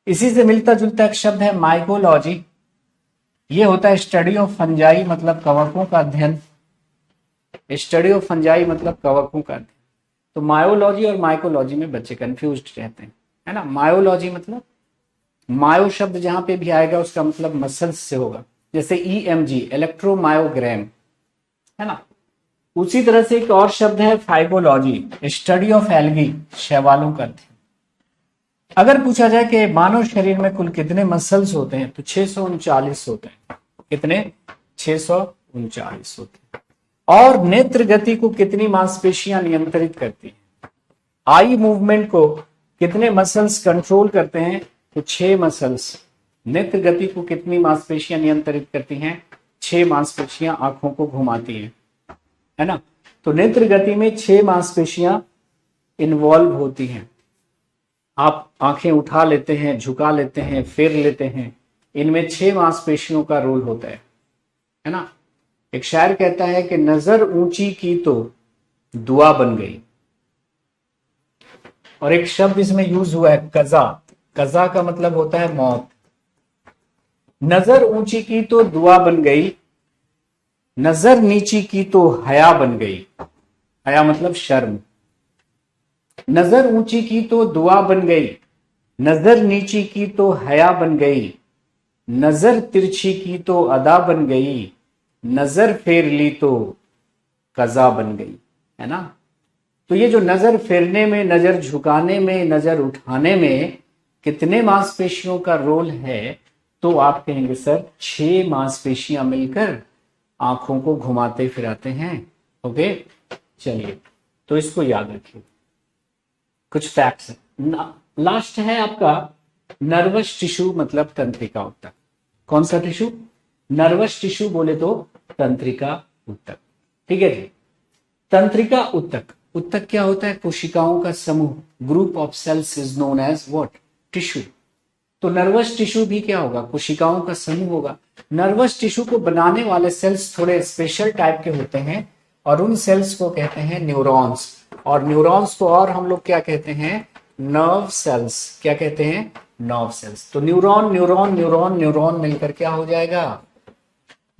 इसी से मिलता जुलता एक शब्द है माइकोलॉजी, ये होता है स्टडी ऑफ फंजाई, मतलब कवकों का अध्ययन। स्टडी ऑफ फंजाई मतलब कवकों का अध्ययन। तो मायोलॉजी और माइकोलॉजी में बच्चे कंफ्यूज्ड रहते हैं, है ना। मायोलॉजी मतलब, मायो शब्द जहां पे भी आएगा उसका मतलब मसल्स से होगा, जैसे ईएमजी, इलेक्ट्रोमायोग्राम, है ना। उसी तरह से एक और शब्द है फाइबोलॉजी, स्टडी ऑफ एल्गी, शैवालों का अध्ययन। अगर पूछा जाए कि मानव शरीर में कुल कितने मसल्स होते हैं, तो 639 होते हैं। कितने? 639 होते हैं। और नेत्र गति को कितनी मांसपेशियां नियंत्रित करती हैं? आई मूवमेंट को कितने मसल्स कंट्रोल करते हैं? तो 6 मसल्स। नेत्र गति को कितनी मांसपेशियां नियंत्रित करती हैं? 6 मांसपेशियां आंखों को घुमाती हैं, है ना। तो नेत्र गति में 6 मांसपेशियां इन्वॉल्व होती हैं। आप आंखें उठा लेते हैं, झुका लेते हैं, फेर लेते हैं, इनमें 6 मांसपेशियों का रोल होता है ना। एक शायर कहता है कि नजर ऊंची की तो दुआ बन गई। और एक शब्द इसमें यूज हुआ है कजा, कजा का मतलब होता है मौत। नजर ऊंची की तो दुआ बन गई, नजर नीची की तो हया बन गई। हया मतलब शर्म। नजर ऊंची की तो दुआ बन गई, नजर नीची की तो हया बन गई, नजर तिरछी की तो अदा बन गई, नजर फेर ली तो कजा बन गई, है ना। तो ये जो नजर फेरने में, नजर झुकाने में, नजर उठाने में कितने मांसपेशियों का रोल है, तो आप कहेंगे सर 6 मांसपेशियां मिलकर आंखों को घुमाते फिराते हैं। ओके, चलिए तो इसको याद रखिए। कुछ फैक्ट्स लास्ट है आपका नर्वस टिश्यू, मतलब तंत्रिका ऊतक। कौन सा टिश्यू? नर्वस टिश्यू बोले तो तंत्रिका ऊतक। ठीक है जी। तंत्रिका ऊतक, ऊतक क्या होता है? कोशिकाओं का समूह। Group of cells is known as what? Tissue. तो नर्वस टिश्यू भी क्या होगा? कोशिकाओं का समूह होगा। नर्वस टिश्यू को बनाने वाले सेल्स थोड़े स्पेशल टाइप के होते हैं और उन सेल्स को कहते हैं न्यूरॉन्स। और न्यूरॉन्स को और हम लोग क्या कहते हैं? Nerve sales. क्या कहते हैं? Nerve cells. तो न्यूरॉन न्यूरॉन न्यूरॉन न्यूरॉन मिलकर क्या हो जाएगा?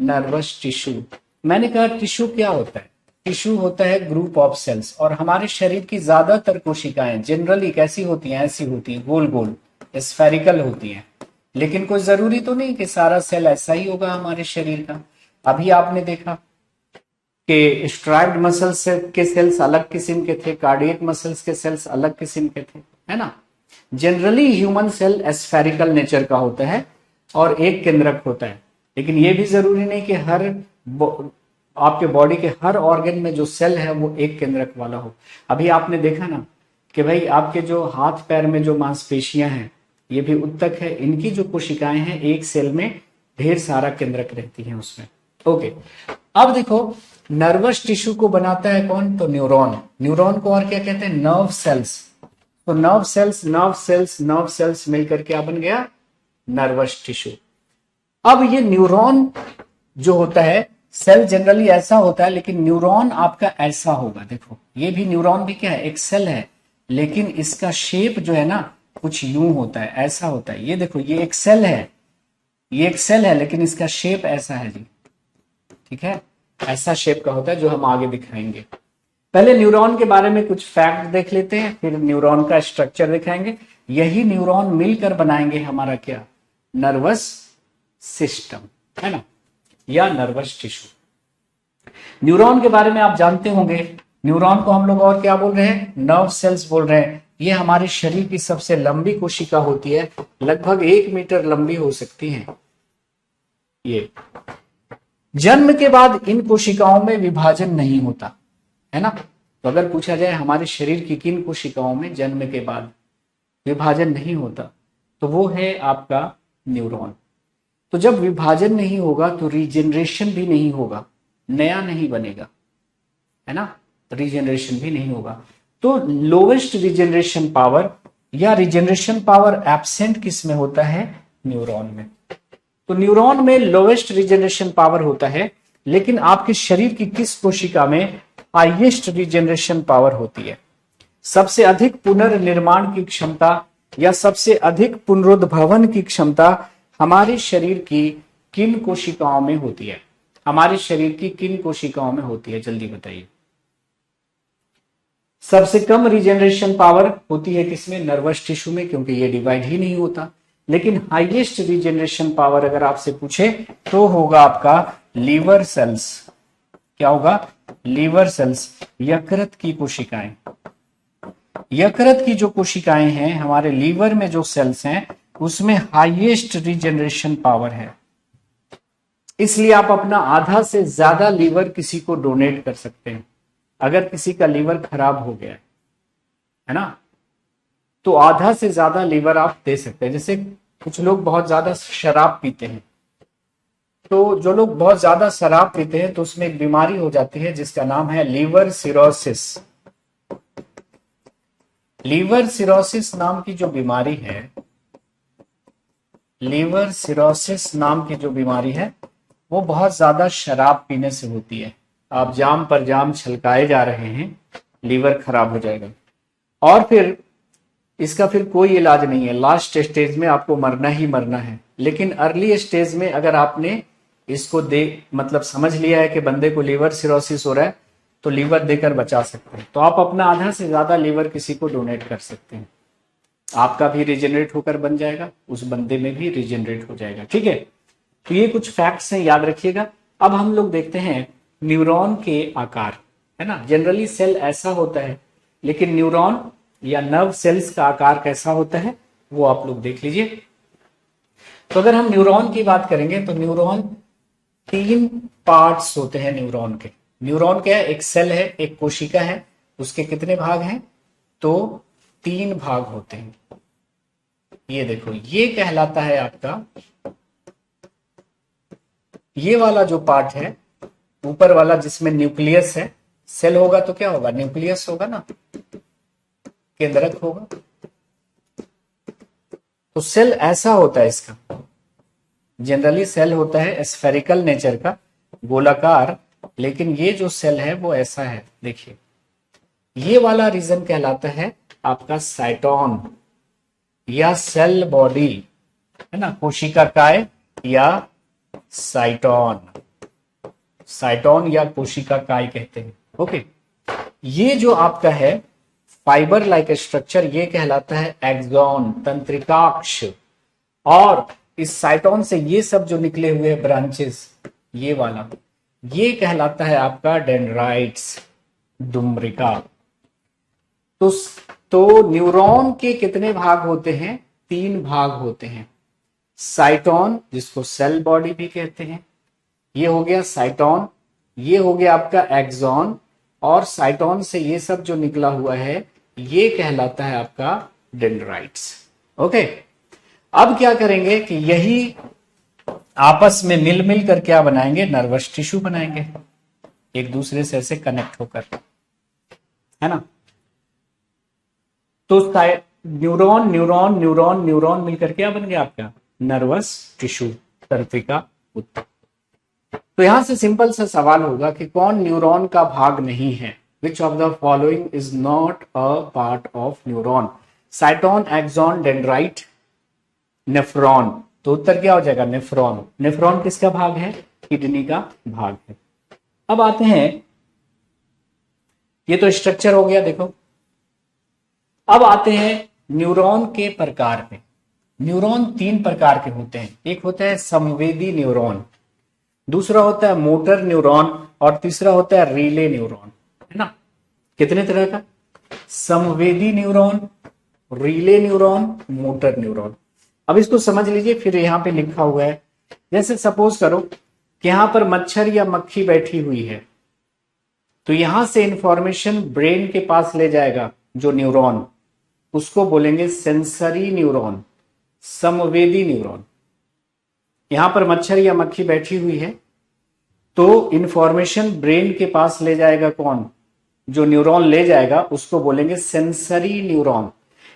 Nervous tissue. मैंने कहा टिश्यू क्या होता है? टिश्यू होता है ग्रुप ऑफ सेल्स। और हमारे शरीर की ज्यादातर कोशिकाएं जनरली कैसी होती हैं? ऐसी होती हैं, गोल गोल स्फेरिकल होती हैं। लेकिन कोई जरूरी तो नहीं कि सारा सेल ऐसा ही होगा हमारे शरीर का। अभी आपने देखा कि स्ट्राइप्ड मसल्स के सेल्स अलग किस्म के थे, कार्डियक मसल्स के सेल्स अलग किस्म के थे, है ना। Generally human cell spherical nature का होता है और एक केंद्रक होता है। लेकिन यह भी जरूरी नहीं कि हर आपके बॉडी के हर ऑर्गन में जो सेल है वो एक केंद्रक वाला हो। अभी आपने देखा ना कि भाई आपके जो हाथ पैर में जो मांसपेशियां हैं ये भी ऊतक है। इनकी जो कोशिकाएं हैं एक सेल में ढेर सारा केंद्रक रहती हैं उसमें। ओके, अब देखो नर्वस टिश्यू को बनाता है कौन? तो न्यूरॉन। न्यूरॉन को और क्या कहते हैं? Nerve cells. तो nerve cells nerve cells nerve cells मिलकर क्या बन गया? Nervous tissue. अब ये न्यूरॉन जो होता है, सेल जनरली ऐसा होता है लेकिन न्यूरॉन आपका ऐसा होगा। देखो ये भी न्यूरॉन भी क्या है? एक सेल है, लेकिन इसका शेप जो है ना कुछ यूं होता है, ऐसा होता है। ये देखो ये एक सेल है, ये एक सेल है लेकिन इसका शेप ऐसा है जी। ठीक है, ऐसा शेप का होता है जो हम आगे दिखाएंगे। पहले न्यूरॉन के बारे में कुछ फैक्ट देख लेते हैं, फिर न्यूरॉन का स्ट्रक्चर दिखाएंगे। यही न्यूरॉन मिलकर बनाएंगे हमारा क्या? नर्वस सिस्टम, है ना, या नर्वस टिश्यू। न्यूरॉन के बारे में आप जानते होंगे, न्यूरॉन को हम लोग और क्या बोल रहे हैं? नर्व सेल्स बोल रहे हैं। ये हमारे शरीर की सबसे लंबी कोशिका होती है, लगभग 1 मीटर लंबी हो सकती है। ये जन्म के बाद इन कोशिकाओं में विभाजन नहीं होता, है ना। तो अगर पूछा जाए हमारे शरीर की किन कोशिकाओं में जन्म के बाद विभाजन नहीं होता, तो वो है आपका न्यूरॉन। तो जब विभाजन नहीं होगा तो रीजनरेशन भी नहीं होगा, नया नहीं बनेगा, है ना, रीजनरेशन भी नहीं होगा। तो लोवेस्ट रीजनरेशन पावर या रीजनरेशन पावर एब्सेंट किस में होता है? न्यूरॉन में। तो न्यूरॉन में लोवेस्ट रीजनरेशन पावर होता है, लेकिन आपके शरीर की किस कोशिका में हाईएस्ट रीजनरेशन पावर होती है? सबसे अधिक पुनर्निर्माण की क्षमता या सबसे अधिक पुनरुद्भवन की क्षमता हमारे शरीर की किन कोशिकाओं में होती है? हमारे शरीर की किन कोशिकाओं में होती है? जल्दी बताइए। सबसे कम रीजनरेशन पावर होती है किसमें? नर्वस टिश्यू में, क्योंकि ये डिवाइड ही नहीं होता। लेकिन हाईएस्ट रीजनरेशन पावर अगर आपसे पूछे तो होगा आपका लीवर सेल्स। क्या होगा? लीवर सेल्स, यकृत की कोशिकाएं। यकृत की जो कोशिकाएं हैं, हमारे लीवर में जो सेल्स हैं, उसमें हाईएस्ट रीजनरेशन पावर है। इसलिए आप अपना आधा से ज्यादा लीवर किसी को डोनेट कर सकते हैं। अगर किसी का लीवर खराब हो गया है ना, तो आधा से ज्यादा लीवर आप दे सकते हैं। जैसे कुछ लोग बहुत ज्यादा शराब पीते हैं, तो जो लोग बहुत ज्यादा शराब पीते हैं तो उसमें एक बीमारी हो जाती है जिसका नाम है लीवर सिरोसिस। लीवर सिरोसिस नाम की जो बीमारी है, लीवर सिरोसिस नाम की जो बीमारी है, वो बहुत ज्यादा शराब पीने से होती है। आप जाम पर जाम छलकाए जा रहे हैं, लीवर खराब हो जाएगा और फिर इसका फिर कोई इलाज नहीं है। लास्ट स्टेज में आपको मरना ही मरना है। लेकिन अर्ली स्टेज में अगर आपने इसको मतलब समझ लिया है कि बंदे को लीवर सिरोसिस हो रहा है, तो लीवर देकर बचा सकते हैं। तो आप अपना आधा से ज्यादा लीवर किसी को डोनेट कर सकते हैं। आपका भी रिजेनरेट होकर बन जाएगा, उस बंदे में भी रिजेनरेट हो जाएगा। ठीक है, तो ये कुछ फैक्ट्स हैं, याद रखिएगा। अब हम लोग देखते हैं न्यूरॉन के आकार। है ना। जनरली सेल ऐसा होता है, लेकिन न्यूरॉन या नर्व सेल्स का आकार कैसा होता है वो आप लोग देख लीजिए। तो अगर हम न्यूरॉन की बात करेंगे तो न्यूरॉन 3 पार्ट्स होते हैं न्यूरॉन के। न्यूरॉन क्या है? एक सेल है, एक कोशिका है, उसके कितने भाग हैं? तो 3 भाग होते हैं। ये देखो, ये कहलाता है आपका, ये वाला जो पार्ट है ऊपर वाला जिसमें न्यूक्लियस है, सेल होगा तो क्या होगा? न्यूक्लियस होगा ना, केंद्रक होगा। तो सेल ऐसा होता है इसका, जनरली सेल होता है स्फेरिकल नेचर का, गोलाकार, लेकिन ये जो सेल है वो ऐसा है। देखिए, ये वाला रीजन कहलाता है आपका साइटोन या सेल बॉडी, है ना, कोशिका काय या साइटोन, साइटोन या कोशिका काय कहते हैं। ओके, ये जो आपका है फाइबर लाइक स्ट्रक्चर, ये कहलाता है एक्सॉन, तंत्रिकाक्ष। और इस साइटोन से ये सब जो निकले हुए ब्रांचेस, ये वाला, ये कहलाता है आपका डेंड्राइट्स, डुम्रिका। तो न्यूरॉन के कितने भाग होते हैं? 3 भाग होते हैं। साइटोन, जिसको सेल बॉडी भी कहते हैं, ये हो गया साइटोन, ये हो गया आपका एक्सॉन, और साइटोन से ये सब जो निकला हुआ है ये कहलाता है आपका डेंड्राइट्स। ओके, अब क्या करेंगे कि यही आपस में मिल मिल कर क्या बनाएंगे? नर्वस टिश्यू बनाएंगे, एक दूसरे से ऐसे कनेक्ट होकर, है ना। तो न्यूरॉन न्यूरॉन न्यूरॉन न्यूरॉन मिलकर क्या बन गया आपका? नर्वस टिश्यू, तंत्रिका ऊतक। तो यहां से सिंपल सा सवाल होगा कि कौन न्यूरॉन का भाग नहीं है? Which of the following is not a part of neuron? Cyton, axon, dendrite, nephron. तो उत्तर क्या हो जाएगा? नेफ्रॉन। नेफ्रॉन किसका भाग है? किडनी का भाग है। अब आते हैं, ये तो स्ट्रक्चर हो गया देखो। अब आते हैं न्यूरॉन के प्रकार पे। न्यूरॉन 3 प्रकार के होते हैं। एक होता है संवेदी न्यूरॉन, दूसरा होता है मोटर न्यूरॉन, और तीसरा होता है रिले न्यूरॉन, है ना। कितने तरह का? संवेदी neuron, relay neuron, motor neuron. अब इसको समझ लीजिए, फिर यहां पे लिखा हुआ है, जैसे सपोज करो कि यहां पर मच्छर या मक्खी बैठी हुई है, तो यहां से इंफॉर्मेशन ब्रेन के पास ले जाएगा जो न्यूरॉन, उसको बोलेंगे सेंसरी न्यूरॉन, संवेदी न्यूरॉन। यहां पर मच्छर या मक्खी बैठी हुई है, तो इंफॉर्मेशन ब्रेन के पास ले जाएगा कौन? जो न्यूरॉन ले जाएगा उसको बोलेंगे सेंसरी न्यूरॉन।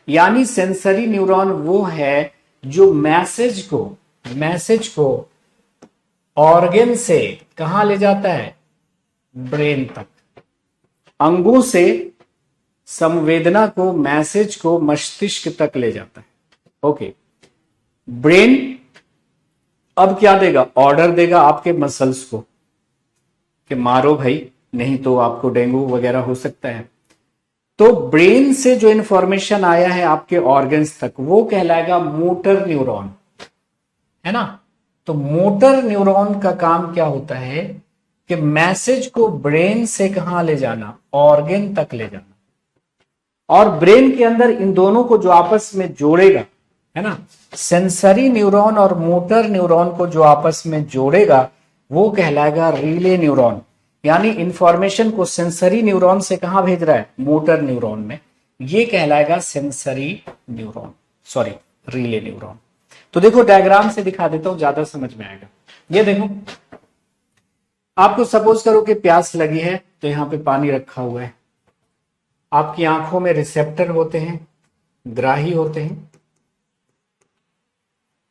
यानी सेंसरी न्यूरॉन वो है जो मैसेज को ऑर्गन से कहां ले जाता है? ब्रेन तक। अंगों से संवेदना को, मैसेज को मस्तिष्क तक ले जाता है। ओके, ब्रेन अब क्या देगा? ऑर्डर देगा आपके मसल्स को कि मारो भाई, नहीं तो आपको डेंगू वगैरह हो सकता है। तो ब्रेन से जो इंफॉर्मेशन आया है आपके ऑर्गन्स तक, वो कहलाएगा मोटर न्यूरॉन, है ना। तो मोटर न्यूरॉन का काम क्या होता है कि मैसेज को ब्रेन से कहां ले जाना? ऑर्गन तक ले जाना। और ब्रेन के अंदर इन दोनों को जो आपस में जोड़ेगा, है ना, सेंसरी न्यूरॉन और मोटर न्यूरॉन को जो आपस में जोड़ेगा वो कहलाएगा रिले न्यूरॉन। यानी इंफॉर्मेशन को सेंसरी न्यूरॉन से कहां भेज रहा है? मोटर न्यूरॉन में। ये कहलाएगा sensory neuron, sorry relay neuron. तो देखो, डायग्राम से दिखा देता हूं, ज्यादा समझ में आएगा। ये देखो, आपको सपोज करो कि प्यास लगी है, तो यहां पे पानी रखा हुआ है। आपकी आंखों में रिसेप्टर होते हैं, ग्राही होते हैं,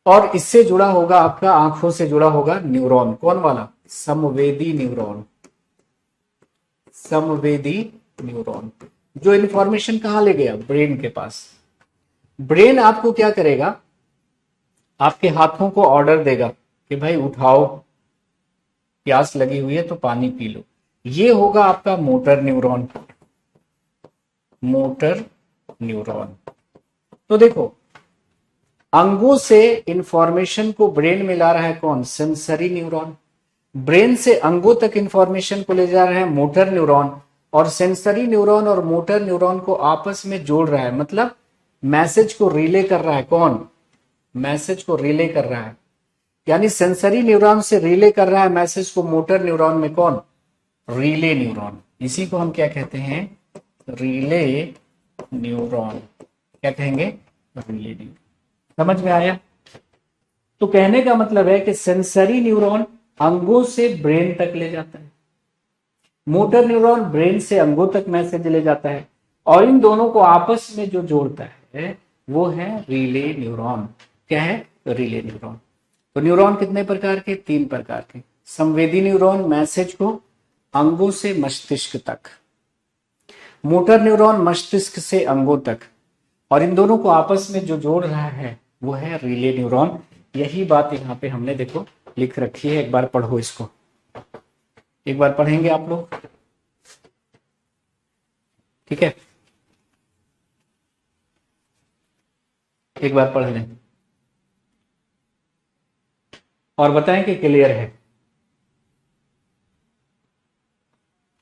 और इससे जुड़ा होगा आपका, आंखों से जुड़ा होगा न्यूरॉन। कौन वाला? संवेदी न्यूरॉन। संवेदी न्यूरॉन जो इंफॉर्मेशन कहां ले गया? ब्रेन के पास। ब्रेन आपको क्या करेगा? आपके हाथों को ऑर्डर देगा कि भाई उठाओ, प्यास लगी हुई है तो पानी पी लो। ये होगा आपका मोटर न्यूरॉन। Motor neuron. तो देखो, अंगों से इंफॉर्मेशन को ब्रेन में ला रहा है कौन? Sensory neuron. ब्रेन से अंगों तक इंफॉर्मेशन को ले जा रहा है मोटर न्यूरॉन, और सेंसरी न्यूरॉन और मोटर न्यूरॉन को आपस में जोड़ रहा है, मतलब मैसेज को रिले कर रहा है। कौन? मैसेज को रिले कर रहा है, यानी सेंसरी न्यूरॉन से रिले कर रहा है मैसेज को मोटर न्यूरॉन में। कौन? Relay neuron. इसी को हम क्या कहते हैं? Relay neuron. क्या कहेंगे? Relay neuron. समझ में आया? तो कहने का मतलब है कि सेंसरी न्यूरॉन अंगों से ब्रेन तक ले जाता है, मोटर न्यूरॉन ब्रेन से अंगों तक मैसेज ले जाता है, और इन दोनों को आपस में जो जोड़ता है वो है रिले न्यूरॉन। क्या है? Relay neuron. तो न्यूरॉन कितने प्रकार के? 3 प्रकार के। संवेदी न्यूरॉन मैसेज को अंगों से मस्तिष्क तक, मोटर न्यूरॉन मस्तिष्क से अंगों तक, और इन दोनों को आपस में जो जोड़ रहा है वो है रिले न्यूरॉन। यही बात यहां पे हमने देखो लिख रखी है। एक बार पढ़ो इसको, एक बार पढ़ेंगे आप लोग, ठीक है? एक बार पढ़ लें और बताएं कि क्लियर है।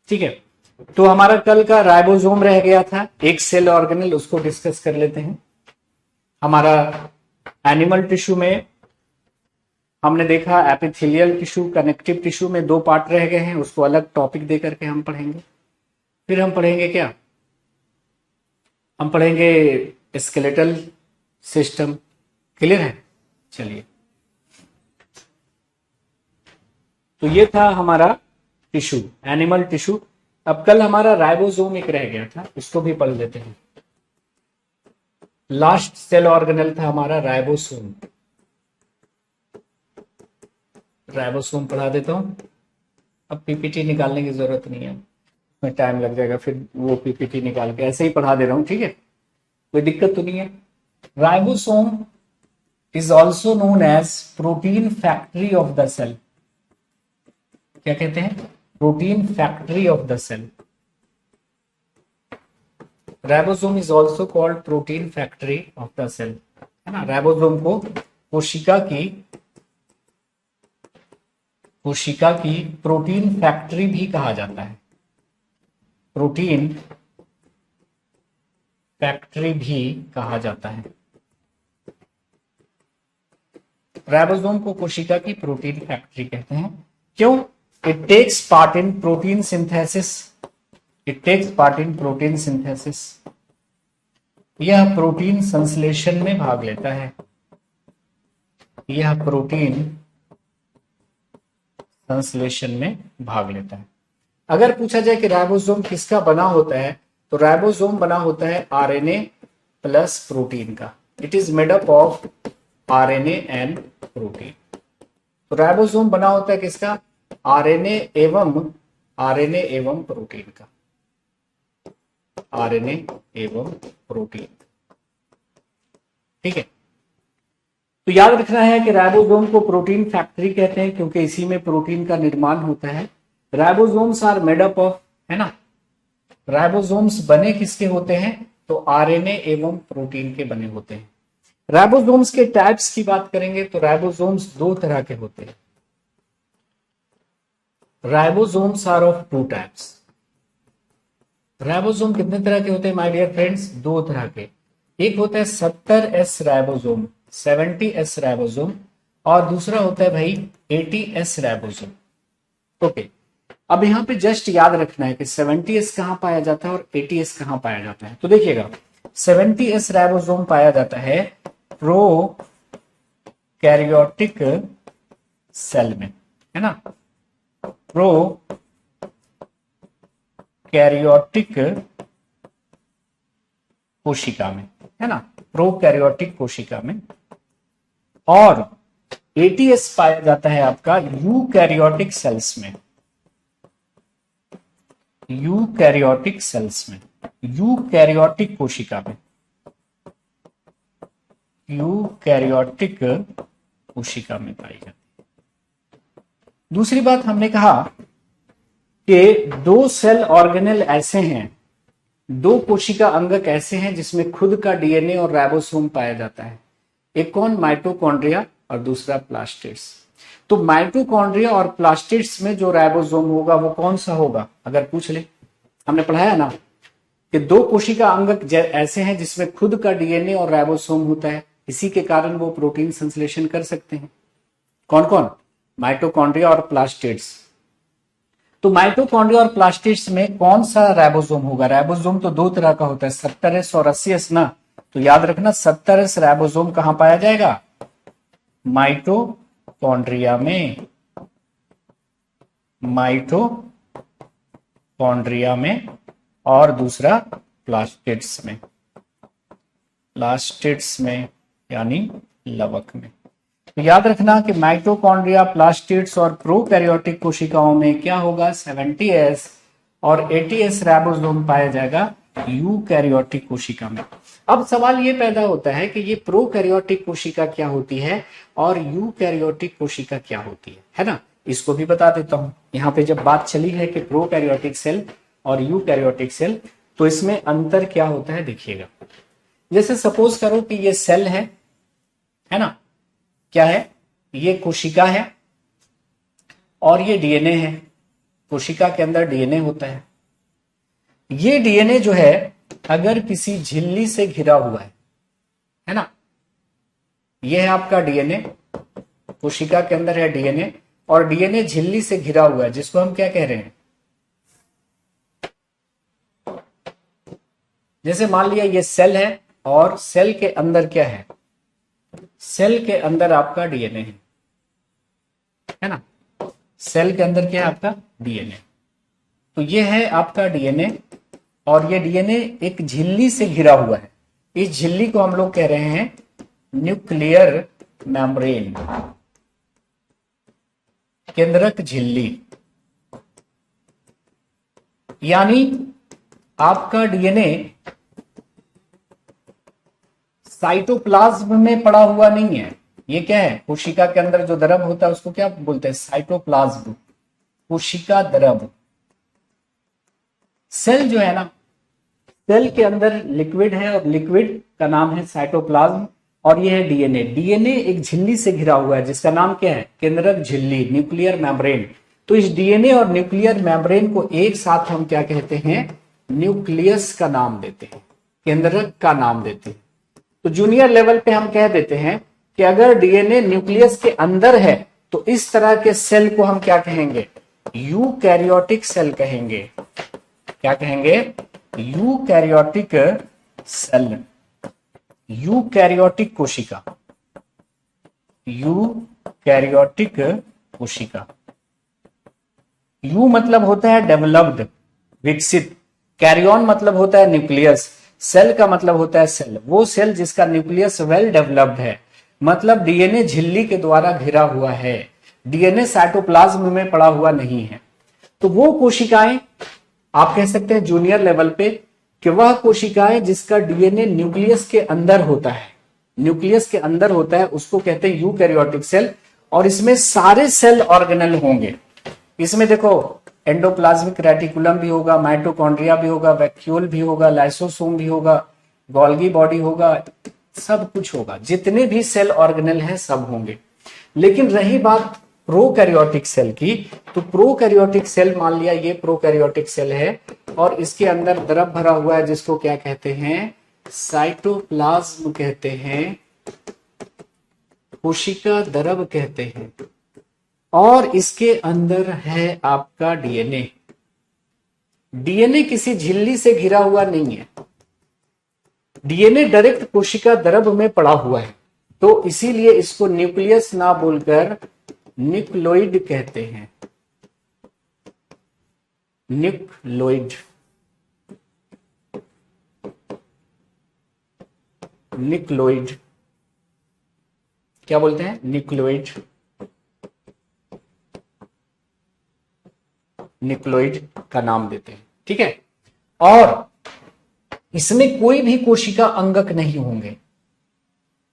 ठीक है, तो हमारा कल का राइबोसोम रह गया था, एक सेल ऑर्गेनेल, उसको डिस्कस कर लेते हैं। हमारा एनिमल टिश्यू में हमने देखा एपिथेलियल टिश्यू, कनेक्टिव टिश्यू में 2 पार्ट रह गए हैं, उसको अलग टॉपिक दे करके हम पढ़ेंगे। फिर हम पढ़ेंगे क्या? हम पढ़ेंगे स्केलेटल सिस्टम। क्लियर है? चलिए, तो ये था हमारा टिश्यू, एनिमल टिश्यू। अब कल हमारा राइबोसोम एक रह गया था, उसको भी पढ़ लेते हैं। लास्ट सेल ऑर्गेनेल था हमारा राइबोसोम। राइबोसोम पढ़ा देता हूं। अब पीपीटी निकालने की जरूरत नहीं है, उसमें टाइम लग जाएगा, फिर वो पीपीटी निकाल के ऐसे ही पढ़ा दे रहा हूं, ठीक है? कोई दिक्कत तो नहीं है। Ribosome is also known as protein factory of the cell. क्या कहते हैं? Protein factory of the cell. Ribosome is also called protein factory of the cell, है ना? राइबोसोम को कोशिका की प्रोटीन फैक्ट्री भी कहा जाता है। प्रोटीन फैक्ट्री भी कहा जाता है। राइबोसोम को कोशिका की प्रोटीन फैक्ट्री कहते हैं। क्यों? It takes part in protein synthesis. It takes part in protein synthesis. यह प्रोटीन संश्लेषण में भाग लेता है। यह प्रोटीन संश्लेषण में भाग लेता है। अगर पूछा जाए कि राइबोसोम किसका बना होता है, तो राइबोसोम बना होता है आरएनए प्लस प्रोटीन का। It is made up of RNA and protein. तो राइबोसोम बना होता है किसका? आरएनए एवं प्रोटीन का। आरएनए एवं प्रोटीन, ठीक है? तो याद रखना है कि राइबोसोम को प्रोटीन फैक्ट्री कहते हैं क्योंकि इसी में प्रोटीन का निर्माण होता है। Ribosomes are made up of, है ना? राइबोसोम्स बने किसके होते हैं? तो आरएनए एवं प्रोटीन के बने होते हैं। राइबोसोम्स के टाइप्स की बात करेंगे तो राइबोसोम्स 2 तरह के होते हैं। Ribosomes are of 2 types. Ribosome कितने तरह के होते हैं माय डियर फ्रेंड्स? 2 तरह के। एक होता है 70S राइबोसोम, 70S राइबोसोम, और दूसरा होता है भाई 80S राइबोसोम। ओके, अब यहां पे जस्ट याद रखना है कि 70S कहां पाया जाता है और 80S कहां पाया जाता है। तो देखिएगा, 70S राइबोसोम पाया जाता है प्रोकैरियोटिक सेल में, है ना? प्रोकैरियोटिक कोशिका में, है ना? प्रोकैरियोटिक कोशिका में। और 80S पाया जाता है आपका यूकैरियोटिक सेल्स में। यूकैरियोटिक सेल्स में, यूकैरियोटिक कोशिका में, यूकैरियोटिक कोशिका में पाई जाती है। दूसरी बात हमने कहा कि 2 सेल ऑर्गेनेल ऐसे हैं, 2 कोशिका अंगक ऐसे हैं जिसमें खुद का डीएनए और राइबोसोम पाया जाता है। एक कौन? माइटोकॉन्ड्रिया, और दूसरा प्लास्टिड्स। तो माइटोकॉन्ड्रिया और प्लास्टिड्स में जो राइबोसोम होगा वो कौन सा होगा? अगर पूछ ले, हमने पढ़ाया ना कि दो कोशिका अंगक ऐसे हैं जिसमें खुद का डीएनए और राइबोसोम होता है, इसी के कारण वो प्रोटीन संश्लेषण कर सकते हैं। कौन कौन? माइटोकॉन्ड्रिया और प्लास्टिड्स। तो माइटोकॉन्ड्रिया और प्लास्टिड्स में कौन सा राइबोसोम होगा? राइबोसोम तो दो तरह का होता है, 70S और 80S ना। तो याद रखना 70S राइबोसोम कहां पाया जाएगा? माइटोकॉन्ड्रिया में, माइटोकॉन्ड्रिया में, और दूसरा प्लास्टिड्स में, प्लास्टिड्स में यानी लवक में। तो याद रखना कि माइटोकॉन्ड्रिया, प्लास्टिड्स और प्रोकैरियोटिक कोशिकाओं में क्या होगा? 70S और 80S राइबोसोम पाया जाएगा यूकैरियोटिक कोशिका में। अब सवाल ये पैदा होता है कि ये प्रोकैरियोटिक कोशिका क्या होती है और यूकैरियोटिक कोशिका क्या होती है ना? इसको भी बता देता हूं। यहां पे जब बात चली है कि प्रोकैरियोटिक सेल और यूकैरियोटिक सेल, तो इसमें अंतर क्या होता है देखिएगा। जैसे सपोज करो कि ये सेल है ना, क्या है? ये कोशिका है और ये डीएनए है। कोशिका के अंदर डीएनए होता है। ये डीएनए जो है अगर किसी झिल्ली से घिरा हुआ है ना, ये है आपका डीएनए, कोशिका के अंदर है डीएनए, और डीएनए झिल्ली से घिरा हुआ है, जिसको हम क्या कह रहे हैं? जैसे मान लिया ये सेल है और सेल के अंदर क्या है? सेल के अंदर आपका डीएनए है ना। सेल के अंदर क्या है? आपका डीएनए। तो ये है आपका डीएनए और ये डीएनए एक झिल्ली से घिरा हुआ है। इस झिल्ली को हम लोग कह रहे हैं न्यूक्लियर मेम्ब्रेन, केंद्रक झिल्ली। यानी आपका डीएनए साइटोप्लाज्म में पड़ा हुआ नहीं है। ये क्या है? कोशिका के अंदर जो द्रव होता है उसको क्या बोलते हैं? साइटोप्लाज्म, कोशिका द्रव। सेल जो है ना, सेल के अंदर लिक्विड है और लिक्विड का नाम है साइटोप्लाज्म, और ये है डीएनए। डीएनए एक झिल्ली से घिरा हुआ है जिसका नाम क्या है? केंद्रक झिल्ली, न्यूक्लियर मेम्ब्रेन। तो इस डीएनए और न्यूक्लियर मेम्ब्रेन को एक साथ हम क्या कहते हैं? न्यूक्लियस का नाम देते हैं, केंद्रक का नाम देते हैं। तो जूनियर लेवल पे हम कह देते हैं कि अगर डीएनए न्यूक्लियस के अंदर है तो इस तरह के सेल को हम क्या कहेंगे? यूकैरियोटिक सेल कहेंगे। क्या कहेंगे? यूकैरियोटिक सेल, यूकैरियोटिक कोशिका, यूकैरियोटिक कोशिका। यू मतलब होता है डेवलप्ड, विकसित। कैरियन मतलब होता है न्यूक्लियस। सेल का मतलब होता है सेल, वो सेल जिसका न्यूक्लियस वेल डेवलप्ड है, मतलब डीएनए झिल्ली के द्वारा घिरा हुआ है, डीएनए साइटोप्लाज्म में पड़ा हुआ नहीं है। तो वो कोशिकाएं आप कह सकते हैं जूनियर लेवल पे कि वह कोशिकाएं जिसका डीएनए न्यूक्लियस के अंदर होता है, न्यूक्लियस के अंदर होता है, उसको कहते हैं यूकैरियोटिक सेल। और इसमें सारे सेल ऑर्गेनल होंगे। इसमें देखो एंडोप्लाज्मिक रेटिकुलम भी होगा, माइटोकॉन्ड्रिया भी होगा, वैक्यूल भी होगा, लाइसोसोम भी होगा, गोल्गी बॉडी होगा, सब कुछ होगा। जितने भी सेल ऑर्गेनल हैं सब होंगे। लेकिन रही बात प्रोकैरियोटिक सेल की, तो प्रोकैरियोटिक सेल मान लिया ये प्रोकैरियोटिक सेल है और इसके अंदर द्रव भरा हुआ है जिसको क्या कहते हैं? साइटोप्लाज्म कहते हैं, कोशिका द्रव कहते हैं। और इसके अंदर है आपका डीएनए। डीएनए किसी झिल्ली से घिरा हुआ नहीं है, डीएनए डायरेक्ट कोशिका द्रव में पड़ा हुआ है। तो इसीलिए इसको न्यूक्लियस ना बोलकर न्यूक्लोइड कहते हैं, न्यूक्लोइड, न्यूक्लोइड। क्या बोलते हैं? न्यूक्लोइड, न्यूक्लोइड का नाम देते हैं। ठीक है। और इसमें कोई भी कोशिका अंगक नहीं होंगे।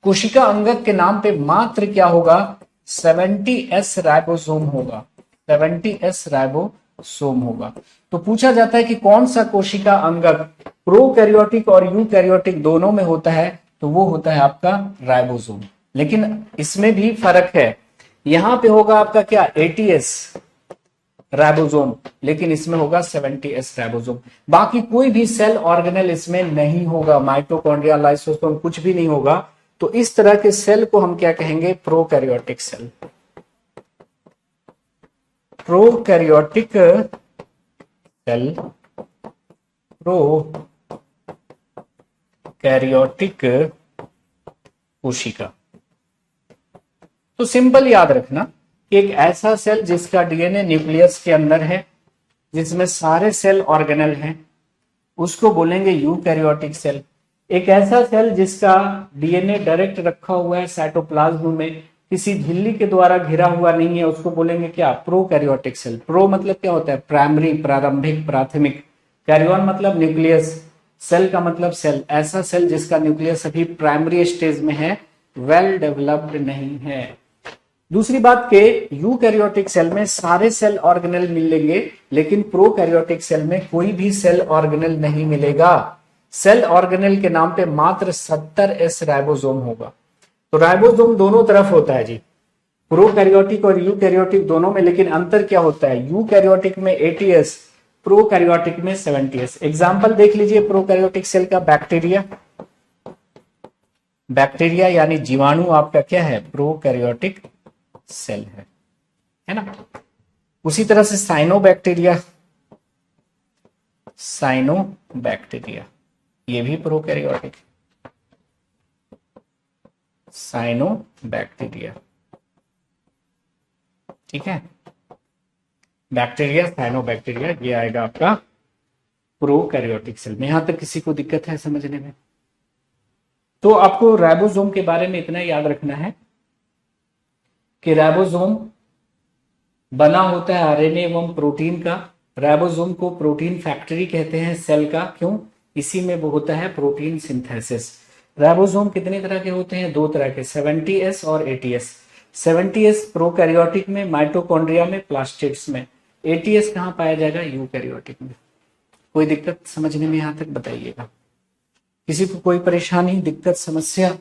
कोशिका अंगक के नाम पे मात्र क्या होगा? 70S राइबोसोम होगा, 70S राइबोसोम होगा। तो पूछा जाता है कि कौन सा कोशिका अंगक प्रोकैरियोटिक और यूकैरियोटिक दोनों में होता है, तो वो होता है आपका राइबोसोम। लेकिन इसमें भी फर्क है। यहां पे होगा आपका क्या? 80S राइबोसोम, लेकिन इसमें होगा 70s राइबोसोम। बाकी कोई भी सेल ऑर्गेनल इसमें नहीं होगा, माइटोकॉन्ड्रिया, लाइसोसोम कुछ भी नहीं होगा। तो इस तरह के सेल को हम क्या कहेंगे? Prokaryotic cell. Prokaryotic cell, prokaryotic कोशिका। तो सिंपल याद रखना कि एक ऐसा सेल जिसका डीएनए न्यूक्लियस के अंदर है, जिसमें सारे सेल ऑर्गेनल हैं, उसको बोलेंगे यूकैरियोटिक सेल। एक ऐसा सेल जिसका डीएनए डायरेक्ट रखा हुआ है साइटोप्लाज्म में, किसी झिल्ली के द्वारा घिरा हुआ नहीं है, उसको बोलेंगे क्या? Prokaryotic cell. प्रो मतलब क्या होता है? प्राइमरी, प्रारंभिक, प्राथमिक। कैरियन मतलब न्यूक्लियस, सेल का मतलब सेल। ऐसा सेल जिसका न्यूक्लियस अभी प्राइमरी स्टेज में है, वेल डेवलप्ड नहीं है। दूसरी बात के यूकैरियोटिक सेल में सारे सेल ऑर्गेनल मिलेंगे, लेकिन प्रोकैरियोटिक सेल में कोई भी सेल ऑर्गेनल नहीं मिलेगा। सेल ऑर्गेनल के नाम पे मात्र 70s राइबोसोम होगा। तो राइबोसोम दोनों तरफ होता है जी, प्रोकैरियोटिक और यूकैरियोटिक दोनों में, लेकिन अंतर क्या होता है? यूकैरियोटिक में 80s, प्रोकैरियोटिक में 70s। एग्जाम्पल देख लीजिए प्रोकैरियोटिक सेल का। बैक्टीरिया, बैक्टीरिया यानी जीवाणु आपका क्या है? प्रोकैरियोटिक सेल है ना। उसी तरह से साइनोबैक्टीरिया, साइनोबैक्टीरिया ये भी प्रोकैरियोटिक, साइनोबैक्टीरिया, ठीक है। बैक्टीरिया, साइनोबैक्टीरिया ये आएगा आपका प्रोकैरियोटिक सेल में। यहां तक किसी को दिक्कत है समझने में? तो आपको राइबोसोम के बारे में इतना याद रखना है कि राइबोसोम बना होता है आरएनए एवं प्रोटीन का। राइबोसोम को प्रोटीन फैक्ट्री कहते हैं सेल का। क्यों? इसी में वो होता है प्रोटीन सिंथेसिस। राइबोसोम कितने तरह के होते हैं? दो तरह के, 70s और 80s। 70s प्रोकैरियोटिक में, माइटोकॉन्ड्रिया में, प्लास्टिड्स में। 80s कहां पाया जाएगा? यूकैरियोटिक में। कोई दिक्कत समझने में यहां तक बताइएगा? किसी को कोई परेशानी, दिक्कत, समस्या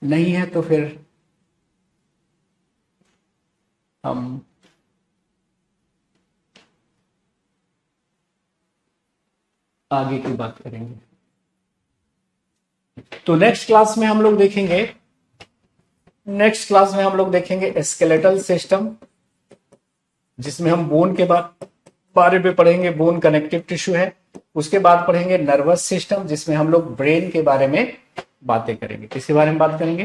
नहीं है तो फिर हम आगे की बात करेंगे। तो नेक्स्ट क्लास में हम लोग देखेंगे स्केलेटल सिस्टम, जिसमें हम बोन के बारे में पढ़ेंगे। बोन कनेक्टिव टिश्यू है। उसके बाद पढ़ेंगे नर्वस सिस्टम, जिसमें हम लोग ब्रेन के बारे में बातें करेंगे। किसके बारे में बात करेंगे?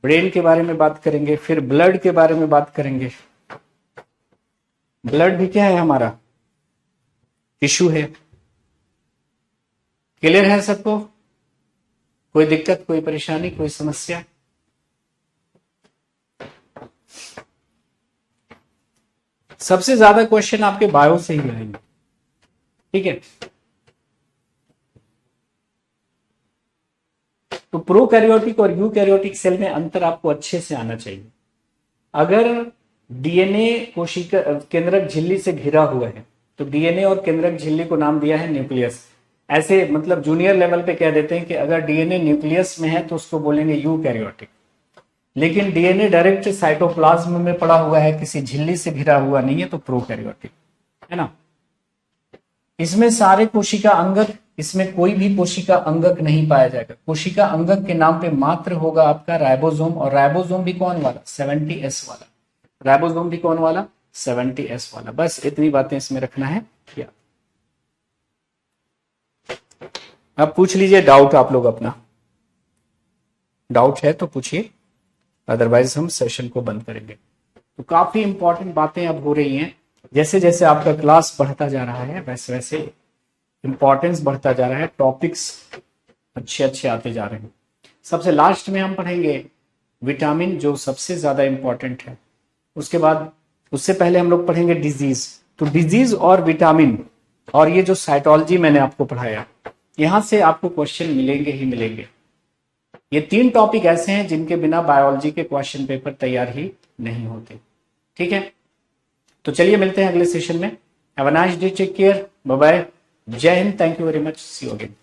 ब्रेन के बारे में बात करेंगे। फिर ब्लड के बारे में बात करेंगे। ब्लड भी क्या है? हमारा टिश्यू है। क्लियर है सबको? कोई दिक्कत, कोई परेशानी, कोई समस्या? सबसे ज्यादा क्वेश्चन आपके बायो से ही आएंगे, ठीक है। तो प्रोकैरियोटिक और यूकैरियोटिक सेल में अंतर आपको अच्छे से आना चाहिए। अगर डीएनए कोशिका केंद्रक झिल्ली से घिरा हुआ है तो डीएनए और केंद्रक झिल्ली को नाम दिया है न्यूक्लियस। ऐसे मतलब जूनियर लेवल पे कह देते हैं कि अगर डीएनए न्यूक्लियस में है तो उसको बोलेंगे यूकैरियोटिक। लेकिन डीएनए डायरेक्ट साइटोप्लाज्म में पड़ा हुआ है, किसी झिल्ली से घिरा हुआ नहीं है, तो प्रोकैरियोटिक है ना। इसमें सारे कोशिका अंगक, इसमें कोई भी कोशिका अंगक नहीं पाया जाएगा। कोशिका अंगक के नाम पे मात्र होगा आपका राइबोसोम। और राइबोसोम भी कौन वाला? 70s वाला। राइबोसोम भी कौन वाला? 70s वाला। बस इतनी बातें इसमें रखना है। क्या अब पूछ लीजिए डाउट आप लोग अपना। डाउट है तो पूछिए, अदरवाइज हम सेशन को बंद करेंगे। तो काफी इंपॉर्टेंट बातें अब हो रही हैं। जैसे जैसे आपका क्लास बढ़ता जा रहा है वैसे वैसे इंपॉर्टेंस बढ़ता जा रहा है, टॉपिक्स अच्छे अच्छे आते जा रहे हैं। सबसे लास्ट में हम पढ़ेंगे विटामिन, जो सबसे ज्यादा इंपॉर्टेंट है। उसके बाद, उससे पहले हम लोग पढ़ेंगे डिजीज। तो डिजीज और विटामिन और ये जो साइटोलॉजी मैंने आपको पढ़ाया, यहां से आपको क्वेश्चन मिलेंगे ही मिलेंगे। ये तीन टॉपिक ऐसे हैं जिनके बिना बायोलॉजी के क्वेश्चन पेपर तैयार ही नहीं होते, ठीक है। तो चलिए मिलते हैं अगले सेशन में। Have a nice day, take care, bye bye, जय हिंद, thank you very much, see you again.